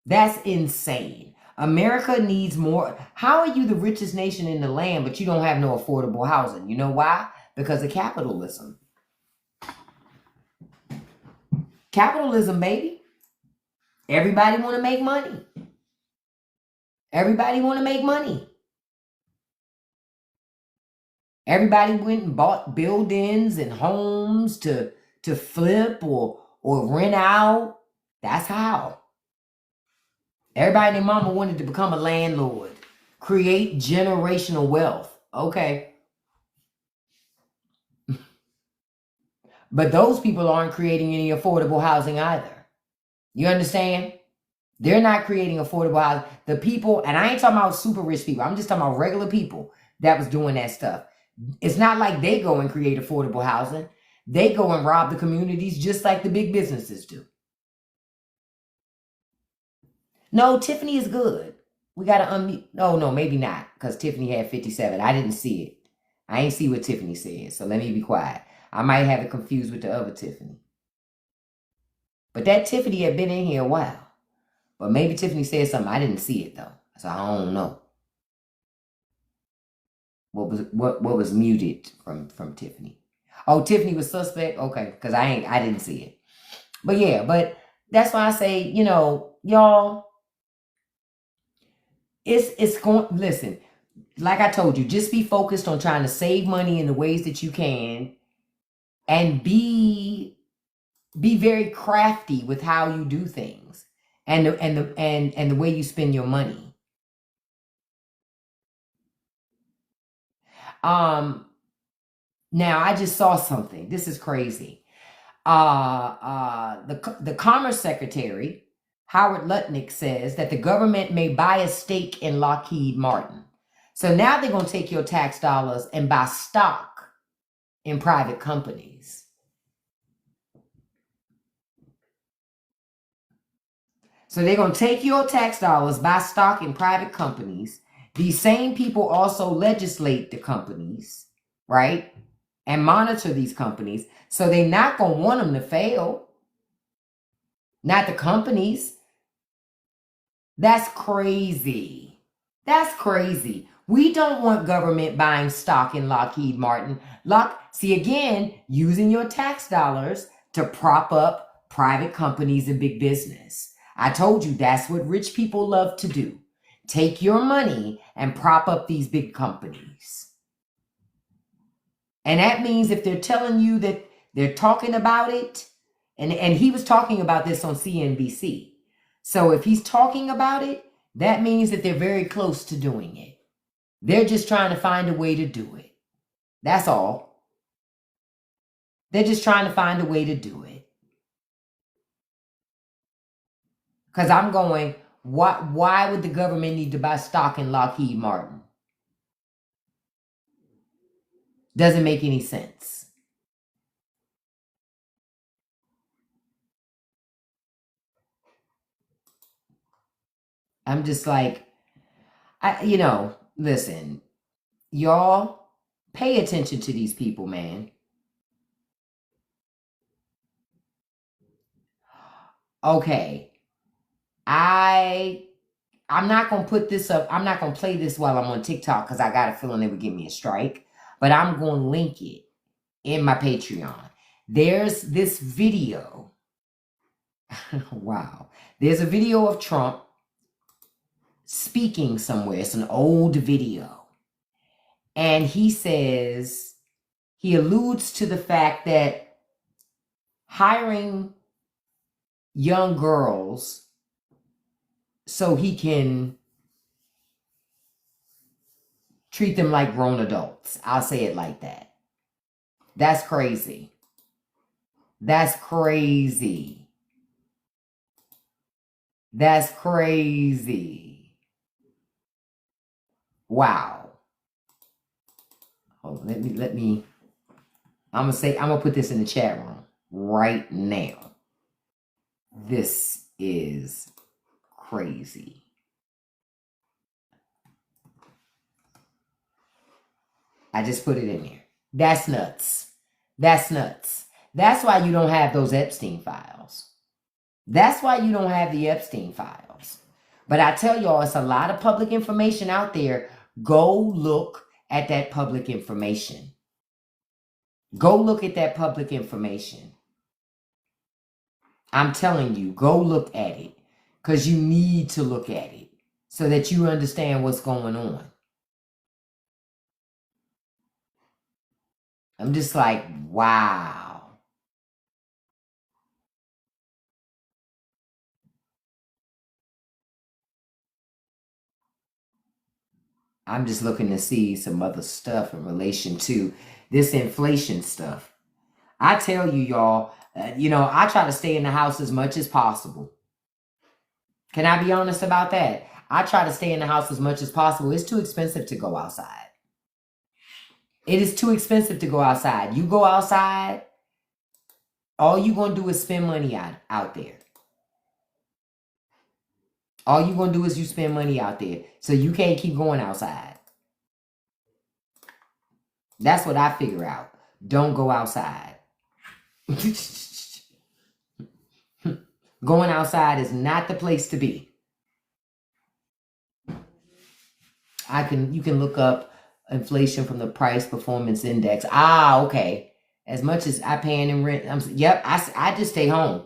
That's insane. America needs more. How are you the richest nation in the land, but you don't have no affordable housing? You know why? Because of capitalism. Capitalism, baby. Everybody want to make money. Everybody want to make money. Everybody went and bought buildings and homes to flip or rent out. That's how. Everybody and their mama wanted to become a landlord. Create generational wealth. Okay. But those people aren't creating any affordable housing either. You understand? They're not creating affordable housing. The people, and I ain't talking about super rich people. I'm just talking about regular people that was doing that stuff. It's not like they go and create affordable housing. They go and rob the communities just like the big businesses do. No, Tiffany is good. We got to unmute. No, maybe not, because Tiffany had 57. I didn't see it. I ain't see what Tiffany said, so let me be quiet. I might have it confused with the other Tiffany. But that Tiffany had been in here a while. But maybe Tiffany said something. I didn't see it, though, so I don't know. What was muted from Tiffany? Oh, Tiffany was suspect? Okay, because I didn't see it. But yeah, but that's why I say, y'all, it's going, listen, like I told you, just be focused on trying to save money in the ways that you can, and be very crafty with how you do things, and the way you spend your money. Now I just saw something. This is crazy. The Commerce Secretary, Howard Lutnick, says that the government may buy a stake in Lockheed Martin. So now they're going to take your tax dollars and buy stock in private companies. So they're going to take your tax dollars, buy stock in private companies. These same people also legislate the companies, right? And monitor these companies. So they're not going to want them to fail. Not the companies. That's crazy. That's crazy. We don't want government buying stock in Lockheed Martin. See, again, using your tax dollars to prop up private companies and big business. I told you that's what rich people love to do. Take your money and prop up these big companies. And that means if they're telling you that they're talking about it, and he was talking about this on CNBC. So if he's talking about it, that means that they're very close to doing it. They're just trying to find a way to do it. That's all. They're just trying to find a way to do it. Because I'm going, why would the government need to buy stock in Lockheed Martin? Doesn't make any sense. I'm just like, listen, y'all, pay attention to these people, man. Okay. I'm not going to put this up. I'm not going to play this while I'm on TikTok because I got a feeling they would give me a strike. But I'm going to link it in my Patreon. There's this video. Wow. There's a video of Trump speaking somewhere. It's an old video. And he says, he alludes to the fact that hiring young girls so he can treat them like grown adults. I'll say it like that. That's crazy. That's crazy. That's crazy. Wow. Hold on, let me, I'm gonna put this in the chat room right now. This is crazy. I just put it in there. That's nuts. That's nuts. That's why you don't have those Epstein files. That's why you don't have the Epstein files. But I tell y'all, it's a lot of public information out there. Go look at that public information. Go look at that public information. I'm telling you, go look at it. Because you need to look at it so that you understand what's going on. I'm just like, wow. I'm just looking to see some other stuff in relation to this inflation stuff. I tell you, y'all, I try to stay in the house as much as possible. Can I be honest about that? I try to stay in the house as much as possible. It's too expensive to go outside. It is too expensive to go outside. You go outside, all you're going to do is spend money out there. All you're going to do is you spend money out there. So you can't keep going outside. That's what I figure out. Don't go outside. Going outside is not the place to be. You can look up inflation from the price performance index. Ah, okay. As much as I paying in rent, yep, I just stay home.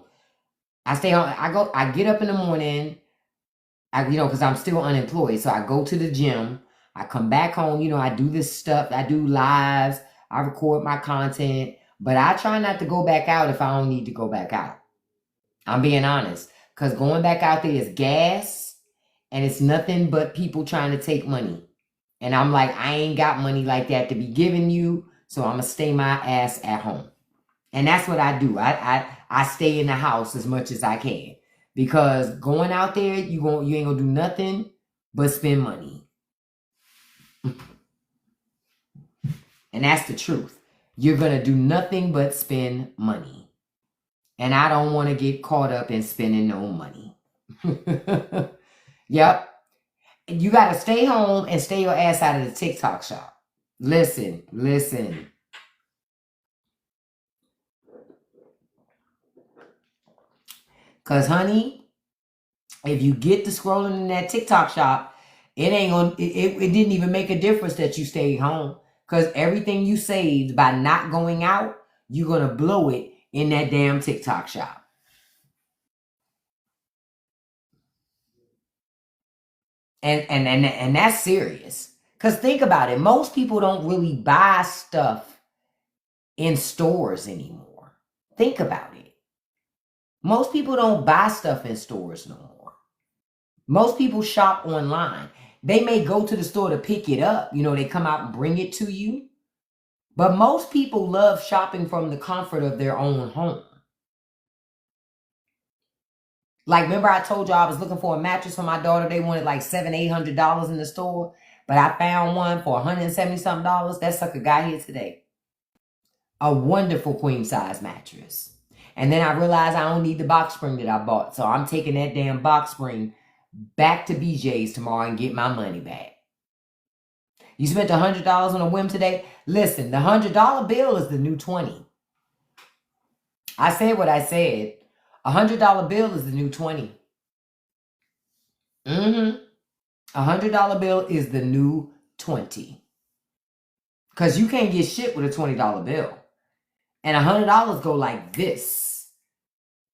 I stay home. I get up in the morning, because I'm still unemployed. So I go to the gym. I come back home, I do this stuff. I do lives. I record my content. But I try not to go back out if I don't need to go back out. I'm being honest. Because going back out there is gas. And it's nothing but people trying to take money. And I'm like, I ain't got money like that to be giving you. So I'm going to stay my ass at home. And that's what I do. I stay in the house as much as I can. Because going out there, you ain't gonna do nothing but spend money. And that's the truth. You're gonna do nothing but spend money. And I don't want to get caught up in spending no money. Yep. You gotta stay home and stay your ass out of the TikTok shop. Listen. Because, honey, if you get to scrolling in that TikTok shop, it didn't even make a difference that you stayed home. Because everything you saved by not going out, you're going to blow it in that damn TikTok shop. And that's serious. Because think about it. Most people don't really buy stuff in stores anymore. Think about it. Most people don't buy stuff in stores no more. Most people shop online. They may go to the store to pick it up. They come out and bring it to you. But most people love shopping from the comfort of their own home. Like, remember I told you I was looking for a mattress for my daughter. They wanted like $700-800 in the store. But I found one for $170-something. That sucker got here today. A wonderful queen size mattress. And then I realized I don't need the box spring that I bought. So I'm taking that damn box spring back to BJ's tomorrow and get my money back. You spent $100 on a whim today? Listen, the $100 bill is the new 20. I said what I said. $100 bill is the new 20. $100 bill is the new 20. Because you can't get shit with a $20 bill. And $100 go like this.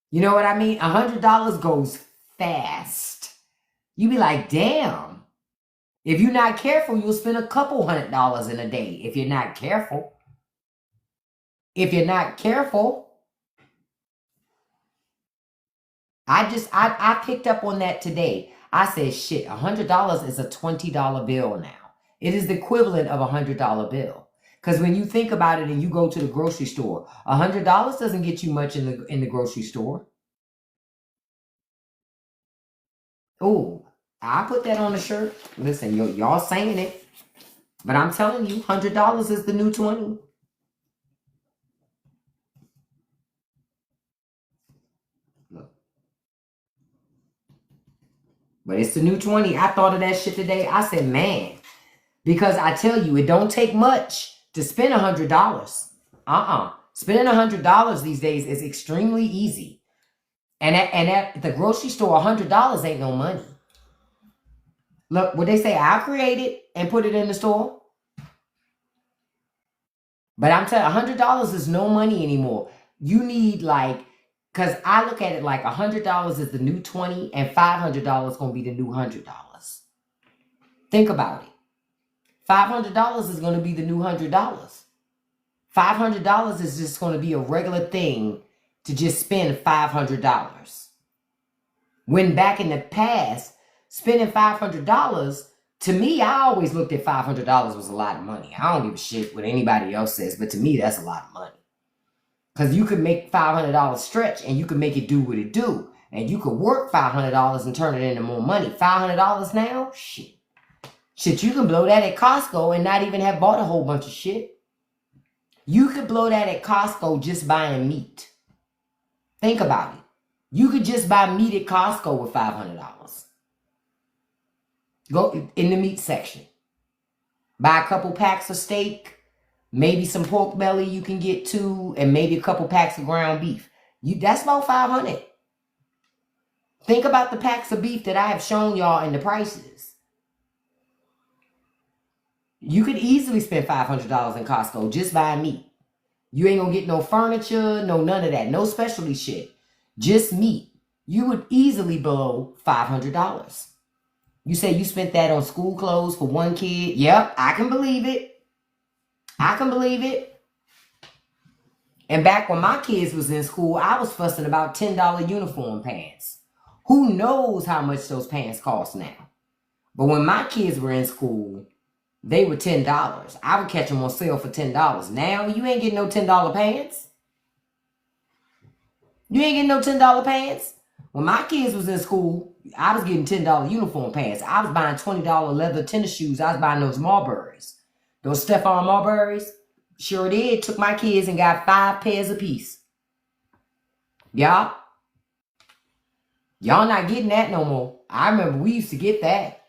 You know what I mean? $100 goes fast. You be like, damn. If you're not careful, you'll spend a couple $100 in a day. If you're not careful. I picked up on that today. I said, shit, $100 is a $20 bill now. It is the equivalent of a $100 bill. Because when you think about it and you go to the grocery store, $100 doesn't get you much in the grocery store. Oh, I put that on a shirt. Listen, y'all saying it. But I'm telling you, $100 is the new 20. Look. But it's the new 20. I thought of that shit today. I said, man, because I tell you, it don't take much to spend $100. Spending $100 these days is extremely easy. And at the grocery store, $100 ain't no money. Look, what they say, I'll create it and put it in the store. But I'm telling you, $100 is no money anymore. You need because I look at it like $100 is the new 20 and $500 is going to be the new $100. Think about it. $500 is going to be the new $100. $500 is just going to be a regular thing to just spend $500. When back in the past, spending $500, to me, I always looked at $500 was a lot of money. I don't give a shit what anybody else says, but to me, that's a lot of money. Because you could make $500 stretch and you could make it do what it do. And you could work $500 and turn it into more money. $500 now? Shit. Shit, you can blow that at Costco and not even have bought a whole bunch of shit. You could blow that at Costco just buying meat. Think about it. You could just buy meat at Costco with $500. Go in the meat section. Buy a couple packs of steak. Maybe some pork belly you can get too. And maybe a couple packs of ground beef. That's about $500. Think about the packs of beef that I have shown y'all and the prices. You could easily spend $500 in Costco just buying meat. You ain't gonna get no furniture, no none of that, no specialty shit. Just meat. You would easily blow $500. You say you spent that on school clothes for one kid? Yep, I can believe it. I can believe it. And back when my kids was in school, I was fussing about $10 uniform pants. Who knows how much those pants cost now? But when my kids were in school, they were $10. I would catch them on sale for $10. Now you ain't getting no $10 pants. You ain't getting no $10 pants. When my kids was in school, I was getting $10 uniform pants. I was buying $20 leather tennis shoes. I was buying those Marburys. Those Stephon Marburys. Sure did. Took my kids and got 5 pairs apiece. Y'all not getting that no more. I remember we used to get that.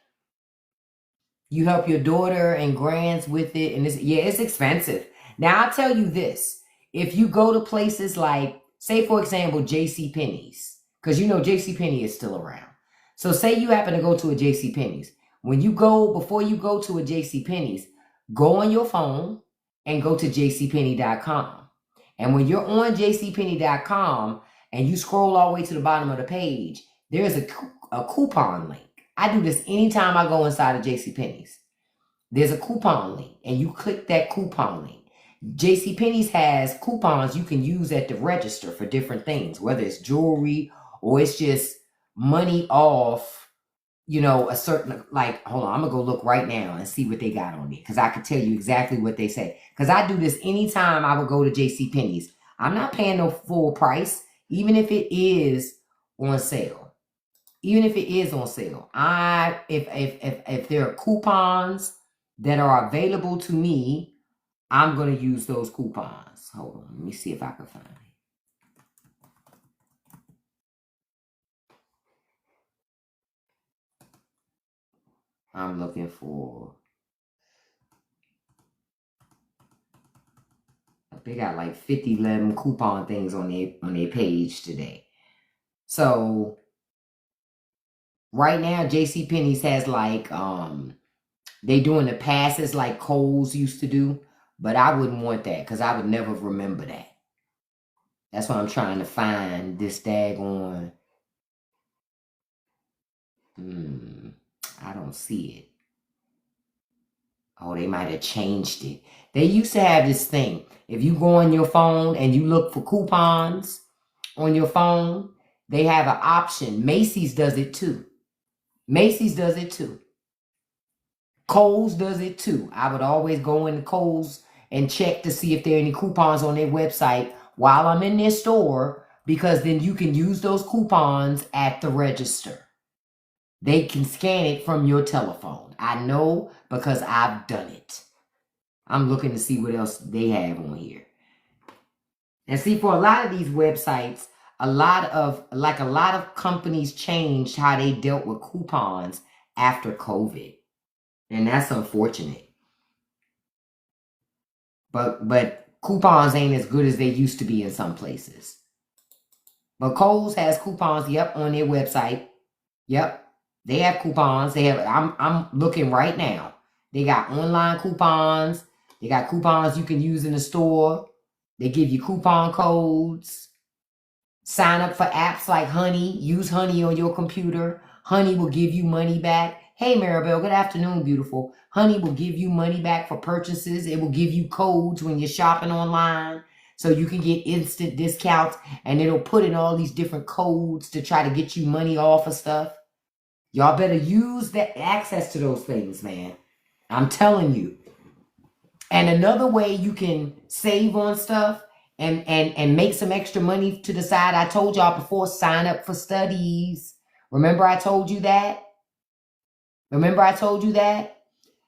You help your daughter and grands with it. And it's expensive. Now, I'll tell you this. If you go to places like, say, for example, JCPenney's. Because you know JCPenney is still around. So say you happen to go to a JCPenney's. Before you go to a JCPenney's, go on your phone and go to jcpenney.com. And when you're on jcpenney.com and you scroll all the way to the bottom of the page, there's a coupon link. I do this anytime I go inside of JCPenney's. There's a coupon link, and you click that coupon link. JCPenney's has coupons you can use at the register for different things, whether it's jewelry or it's just money off, a certain, like, hold on, I'm going to go look right now and see what they got on there, because I can tell you exactly what they say. Because I do this anytime I would go to JCPenney's. I'm not paying no full price, even if it is on sale. Even if it is on sale, if there are coupons that are available to me, I'm going to use those coupons. Hold on, let me see if I can find it. I'm looking for. They got like 50 11 coupon things on their page today. So right now, JCPenney's has like, they doing the passes like Kohl's used to do. But I wouldn't want that because I would never remember that. That's why I'm trying to find this daggone. I don't see it. Oh, they might have changed it. They used to have this thing. If you go on your phone and you look for coupons on your phone, they have an option. Macy's does it too. Macy's does it too. Kohl's does it too. I would always go into Kohl's and check to see if there are any coupons on their website while I'm in their store, because then you can use those coupons at the register. They can scan it from your telephone. I know because I've done it. I'm looking to see what else they have on here. And see, for a lot of these websites, a lot of companies changed how they dealt with coupons after COVID. And that's unfortunate. But coupons ain't as good as they used to be in some places. But Kohl's has coupons, yep, on their website. Yep. They have coupons. They have, I'm looking right now. They got online coupons. They got coupons you can use in the store. They give you coupon codes. Sign up for apps like Honey. Use Honey on your computer. Honey will give you money back. Hey, Maribel, good afternoon, beautiful. Honey will give you money back for purchases. It will give you codes when you're shopping online, so you can get instant discounts, and it'll put in all these different codes to try to get you money off of stuff. Y'all better use that access to those things, man. I'm telling you. And another way you can save on stuff and make some extra money to the side, I told y'all before, sign up for studies. Remember I told you that? Remember I told you that?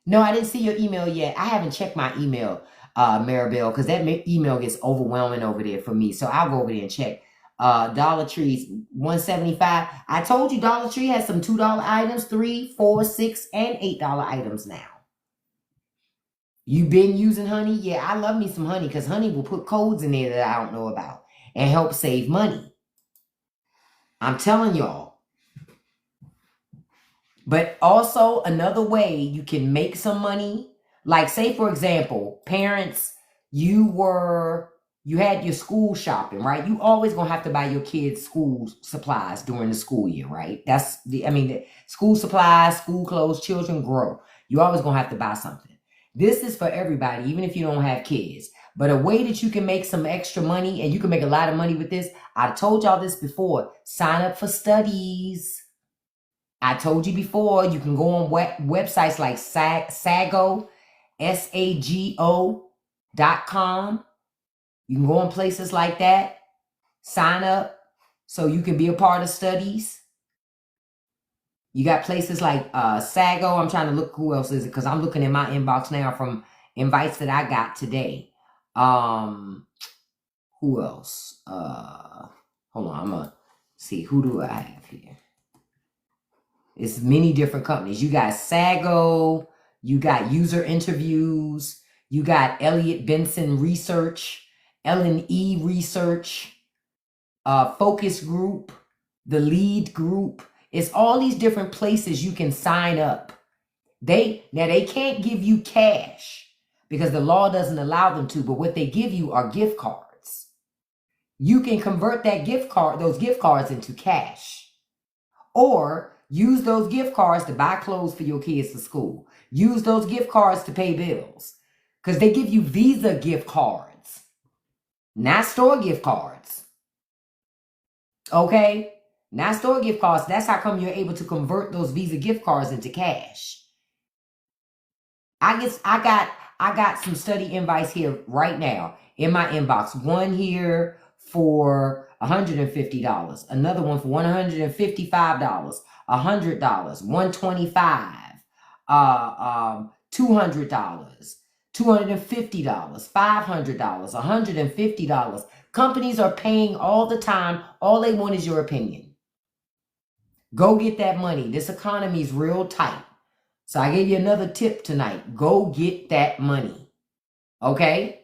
No, I didn't see your email yet. I haven't checked my email, Maribel, because that email gets overwhelming over there for me. So I'll go over there and check. Dollar Tree's $175. I told you Dollar Tree has some $2 items, $3, $4, $6, and $8 items now. You been using Honey? Yeah, I love me some Honey, because Honey will put codes in there that I don't know about and help save money. I'm telling y'all. But also another way you can make some money, like say for example, parents, you were you had your school shopping, right? You always gonna have to buy your kids school supplies during the school year, right? That's the school supplies, school clothes, children grow. You always gonna have to buy something. This is for everybody, even if you don't have kids. But a way that you can make some extra money, and you can make a lot of money with this, I told y'all this before, sign up for studies. I told you before, you can go on websites like Sago, SAGO.com. You can go on places like that, sign up so you can be a part of studies. You got places like Sago. I'm trying to look who else is it, because I'm looking in my inbox now from invites that I got today. Who else? Hold on, I'm gonna see, who do I have here? It's many different companies. You got Sago, you got User Interviews, you got Elliott Benson Research, L&E Research, Focus Group, the Lead Group. It's all these different places you can sign up. They can't give you cash because the law doesn't allow them to, but what they give you are gift cards. You can convert those gift cards into cash, or use those gift cards to buy clothes for your kids for school. Use those gift cards to pay bills, because they give you Visa gift cards, not store gift cards. Okay? Not store gift cards. That's how come you're able to convert those Visa gift cards into cash. I got some study invites here right now in my inbox. One here for $150, another one for $155, $100, $125, $200, $250, $500, $150. Companies are paying all the time. All they want is your opinion. Go get that money. This economy is real tight. So I gave you another tip tonight. Go get that money. Okay?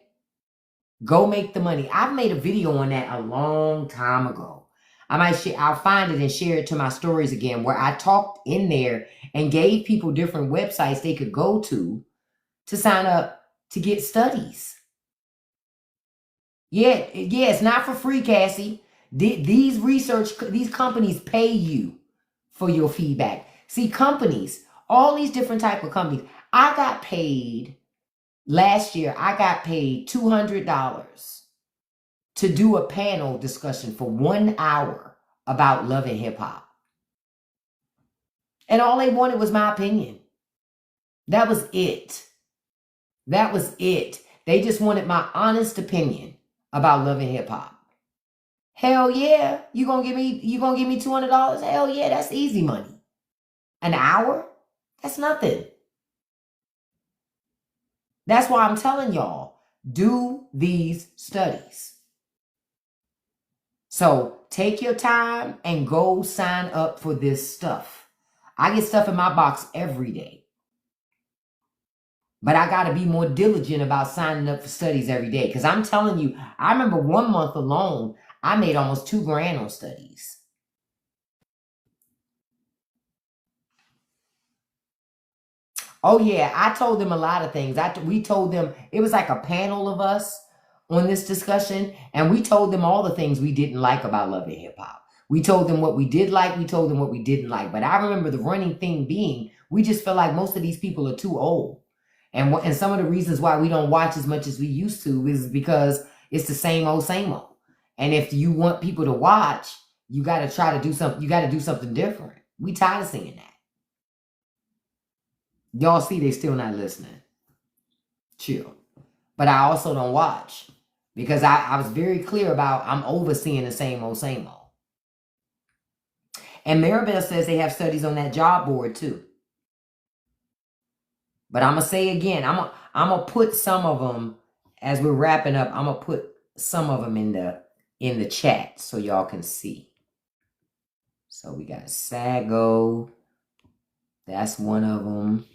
Go make the money. I've made a video on that a long time ago. I'll find it and share it to my stories again, where I talked in there and gave people different websites they could go to sign up to get studies. Yeah, it's not for free, Cassie. These companies pay you for your feedback. See, companies, all these different type of companies. I got paid last year. I got paid $200 to do a panel discussion for 1 hour about love and hip hop. And all they wanted was my opinion. That was it. That was it. They just wanted my honest opinion about love and hip hop. Hell yeah. You gonna give me $200? Hell yeah, that's easy money. An hour? That's nothing. That's why I'm telling y'all, do these studies. So take your time and go sign up for this stuff. I get stuff in my box every day. But I got to be more diligent about signing up for studies every day. Because I'm telling you, I remember 1 month alone, I made almost $2,000 on studies. Oh yeah, I told them a lot of things. We told them, it was like a panel of us on this discussion, and we told them all the things we didn't like about love and hip hop. We told them what we did like, we told them what we didn't like. But I remember the running thing being, we just feel like most of these people are too old. And some of the reasons why we don't watch as much as we used to is because it's the same old, same old. And if you want people to watch, you got to try to do something. You got to do something different. We tired of seeing that. Y'all see they still not listening. Chill. But I also don't watch because I was very clear about I'm overseeing the same old, same old. And Maribel says they have studies on that job board too. But I'm going to say again, I'm going to put some of them, as we're wrapping up, I'm going to put some of them in the chat so y'all can see. So we got Sago. That's one of them.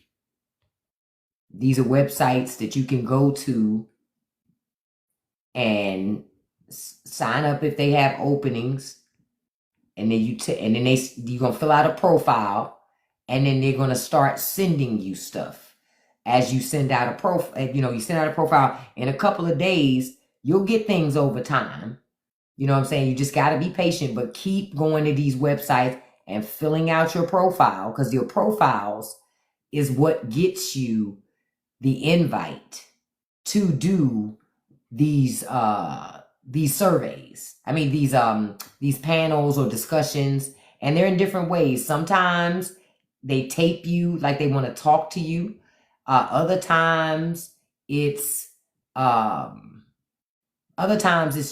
These are websites that you can go to and sign up if they have openings. And then you're going to fill out a profile, and then they're going to start sending you stuff. As you send out a profile, you send out a profile in a couple of days, You'll get things over time. You know what I'm saying? You just got to be patient, but keep going to these websites and filling out your profile, because your profiles is what gets you the invite to do these surveys. I mean, these panels or discussions, and they're in different ways. Sometimes they tape you, like they want to talk to you. Other times it's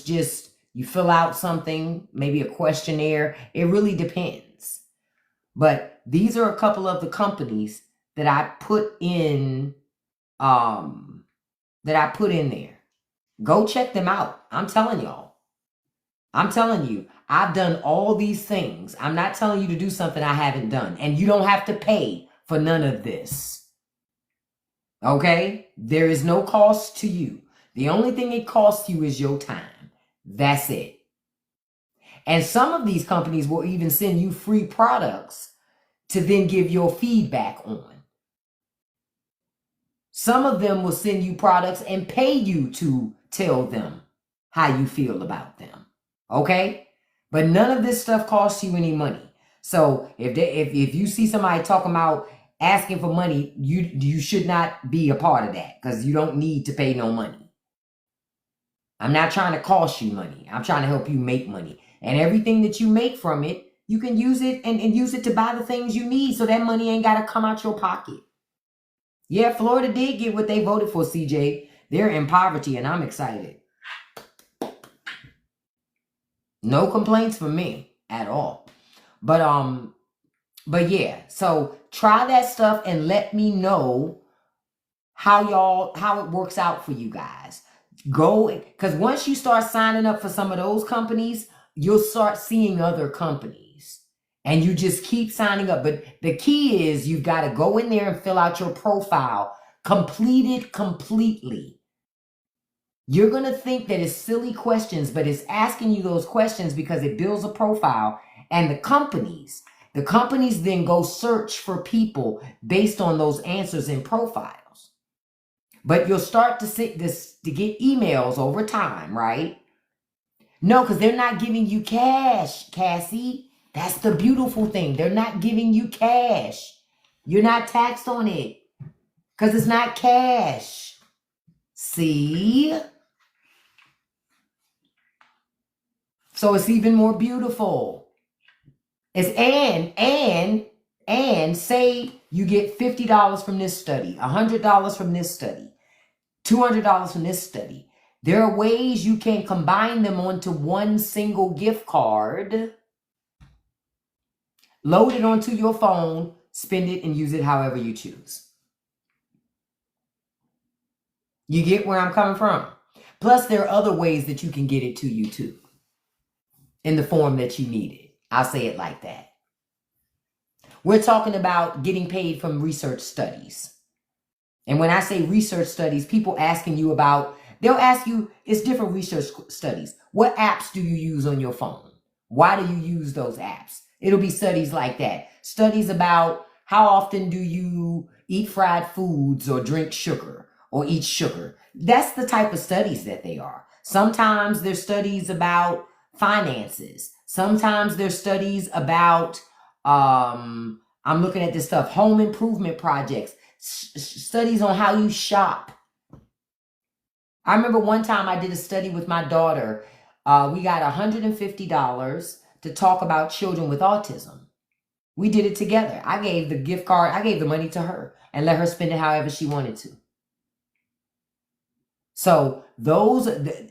just you fill out something, maybe a questionnaire. It really depends. But these are a couple of the companies that I put in there. Go check them out. I'm telling y'all. I'm telling you, I've done all these things. I'm not telling you to do something I haven't done. And you don't have to pay for none of this. Okay? There is no cost to you. The only thing it costs you is your time. That's it. And some of these companies will even send you free products to then give your feedback on. Some of them will send you products and pay you to tell them how you feel about them. Okay? But none of this stuff costs you any money. So if you see somebody talking about asking for money, you should not be a part of that, because you don't need to pay no money. I'm not trying to cost you money. I'm trying to help you make money. And everything that you make from it, you can use it and use it to buy the things you need, so that money ain't got to come out your pocket. Yeah, Florida did get what they voted for, CJ. They're in poverty, and I'm excited. No complaints from me at all. But yeah, so try that stuff and let me know how it works out for you guys. Go, because once you start signing up for some of those companies, you'll start seeing other companies, and you just keep signing up. But the key is you've got to go in there and fill out your profile, complete it completely. You're going to think that it's silly questions, but it's asking you those questions because it builds a profile. And the companies then go search for people based on those answers and profiles. But you'll start to get emails over time, right? No, because they're not giving you cash, Cassie. That's the beautiful thing. They're not giving you cash. You're not taxed on it because it's not cash. See? So it's even more beautiful. It's and say you get $50 from this study, $100 from this study, $200 from this study. There are ways you can combine them onto one single gift card, load it onto your phone, spend it, and use it however you choose. You get where I'm coming from? Plus, there are other ways that you can get it to you too, in the form that you need it. I'll say it like that. We're talking about getting paid from research studies. And when I say research studies, people asking you about, they'll ask you, it's different research studies. What apps do you use on your phone? Why do you use those apps? It'll be studies like that. Studies about how often do you eat fried foods or drink sugar or eat sugar. That's the type of studies that they are. Sometimes there's studies about finances. Sometimes there's studies about, I'm looking at this stuff, home improvement projects. Studies on how you shop. I remember one time I did a study with my daughter. We got $150 to talk about children with autism. We did it together. I gave the gift card, I gave the money to her and let her spend it however she wanted to. So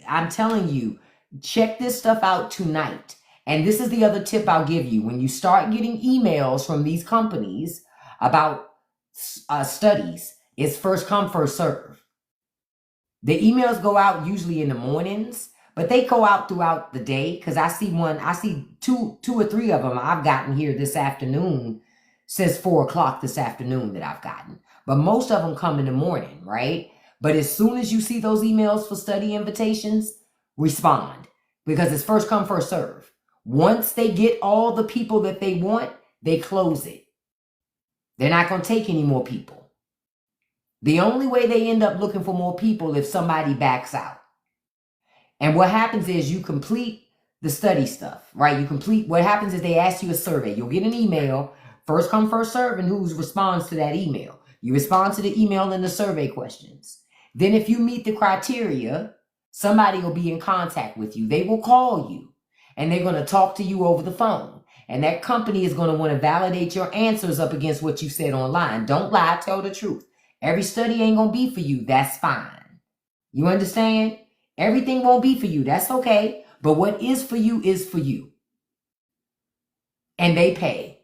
I'm telling you, check this stuff out tonight. And this is the other tip I'll give you. When you start getting emails from these companies about studies, it's first come, first serve. The emails go out usually in the mornings, but they go out throughout the day, because I see two or three of them I've gotten here this afternoon, since 4 o'clock this afternoon that I've gotten. But most of them come in the morning, right? But as soon as you see those emails for study invitations, respond, because it's first come, first serve. Once they get all the people that they want, they close it. They're not going to take any more people. The only way they end up looking for more people if somebody backs out. And what happens is you complete the study stuff, right? What happens is they ask you a survey. You'll get an email, first come, first serve, and who responds to that email. You respond to the email and the survey questions. Then if you meet the criteria, somebody will be in contact with you. They will call you and they're going to talk to you over the phone. And that company is going to want to validate your answers up against what you said online. Don't lie, tell the truth. Every study ain't going to be for you. That's fine. You understand? Everything won't be for you. That's okay. But what is for you is for you. And they pay.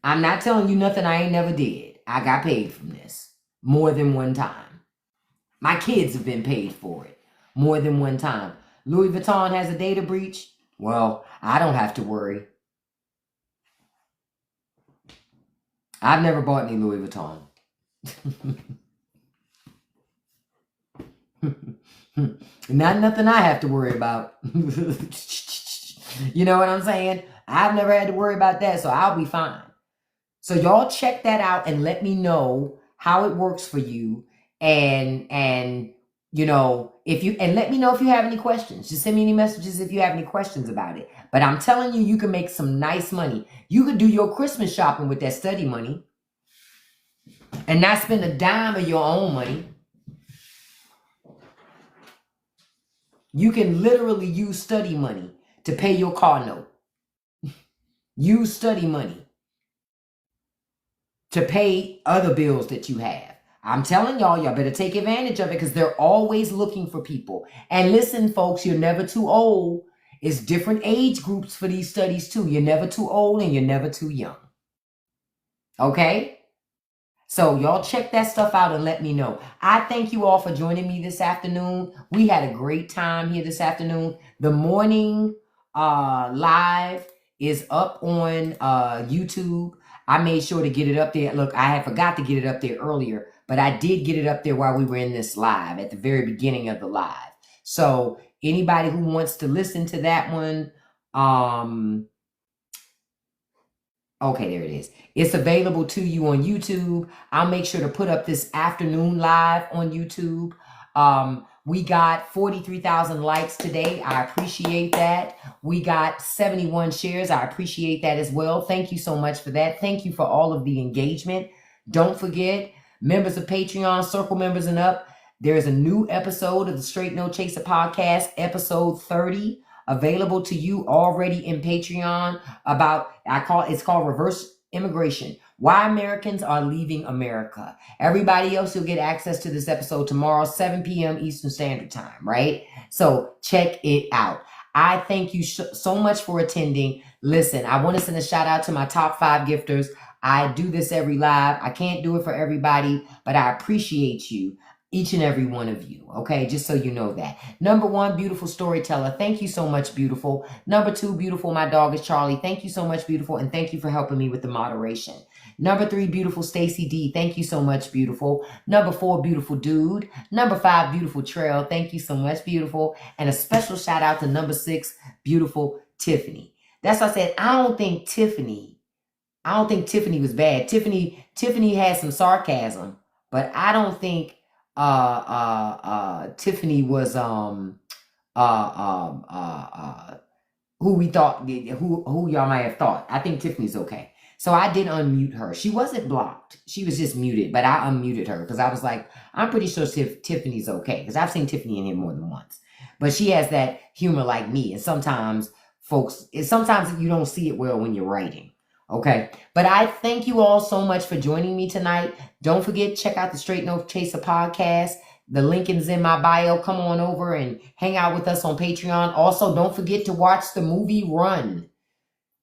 I'm not telling you nothing I ain't never did. I got paid from this more than one time. My kids have been paid for it more than one time. Louis Vuitton has a data breach. Well, I don't have to worry. I've never bought any Louis Vuitton. Not nothing I have to worry about. You know what I'm saying? I've never had to worry about that, so I'll be fine. So y'all check that out and let me know how it works for you. And you know, let me know if you have any questions. Just send me any messages if you have any questions about it. But I'm telling you, you can make some nice money. You could do your Christmas shopping with that study money and not spend a dime of your own money. You can literally use study money to pay your car note. Use study money to pay other bills that you have. I'm telling y'all better take advantage of it because they're always looking for people. And listen, folks, you're never too old. It's different age groups for these studies too. You're never too old and you're never too young. Okay? So y'all check that stuff out and let me know. I thank you all for joining me this afternoon. We had a great time here this afternoon. The morning live is up on YouTube. I made sure to get it up there. Look, I had forgot to get it up there earlier, but I did get it up there while we were in this live at the very beginning of the live. So anybody who wants to listen to that one, okay, there it is. It's available to you on YouTube. I'll make sure to put up this afternoon live on YouTube. We got 43,000 likes today. I appreciate that. We got 71 shares. I appreciate that as well. Thank you so much for that. Thank you for all of the engagement. Don't forget, members of Patreon, Circle members and up, there is a new episode of the Straight No Chaser podcast, episode 30, available to you already in Patreon about, it's called Reverse Immigration. Why Americans are leaving America. Everybody else will get access to this episode tomorrow, 7 p.m. Eastern Standard Time, right? So check it out. I thank you so much for attending. Listen, I want to send a shout out to my top 5 gifters. I do this every live. I can't do it for everybody, but I appreciate you, each and every one of you, okay? Just so you know that. Number 1, beautiful storyteller. Thank you so much, beautiful. Number 2, beautiful, my dog is Charlie. Thank you so much, beautiful, and thank you for helping me with the moderation. Number 3, beautiful Stacy D. Thank you so much, beautiful. Number 4, beautiful dude. Number 5, beautiful Trail. Thank you so much, beautiful. And a special shout out to number 6, beautiful Tiffany. That's why I said I don't think Tiffany was bad. Tiffany had some sarcasm, but I don't think Tiffany was who we thought, who y'all might have thought. I think Tiffany's okay. So I did unmute her. She wasn't blocked. She was just muted, but I unmuted her because I was like, I'm pretty sure Tiffany's okay because I've seen Tiffany in here more than once. But she has that humor like me. And sometimes you don't see it well when you're writing. Okay. But I thank you all so much for joining me tonight. Don't forget, check out the Straight No Chaser podcast. The link is in my bio. Come on over and hang out with us on Patreon. Also, don't forget to watch the movie Run.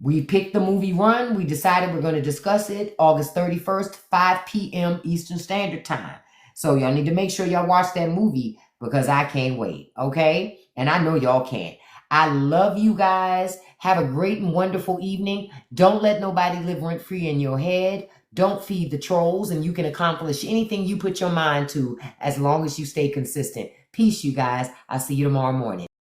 We picked the movie Run. We decided we're going to discuss it August 31st, 5 p.m. Eastern Standard Time. So y'all need to make sure y'all watch that movie because I can't wait, okay? And I know y'all can't. I love you guys. Have a great and wonderful evening. Don't let nobody live rent-free in your head. Don't feed the trolls, and you can accomplish anything you put your mind to as long as you stay consistent. Peace, you guys. I'll see you tomorrow morning.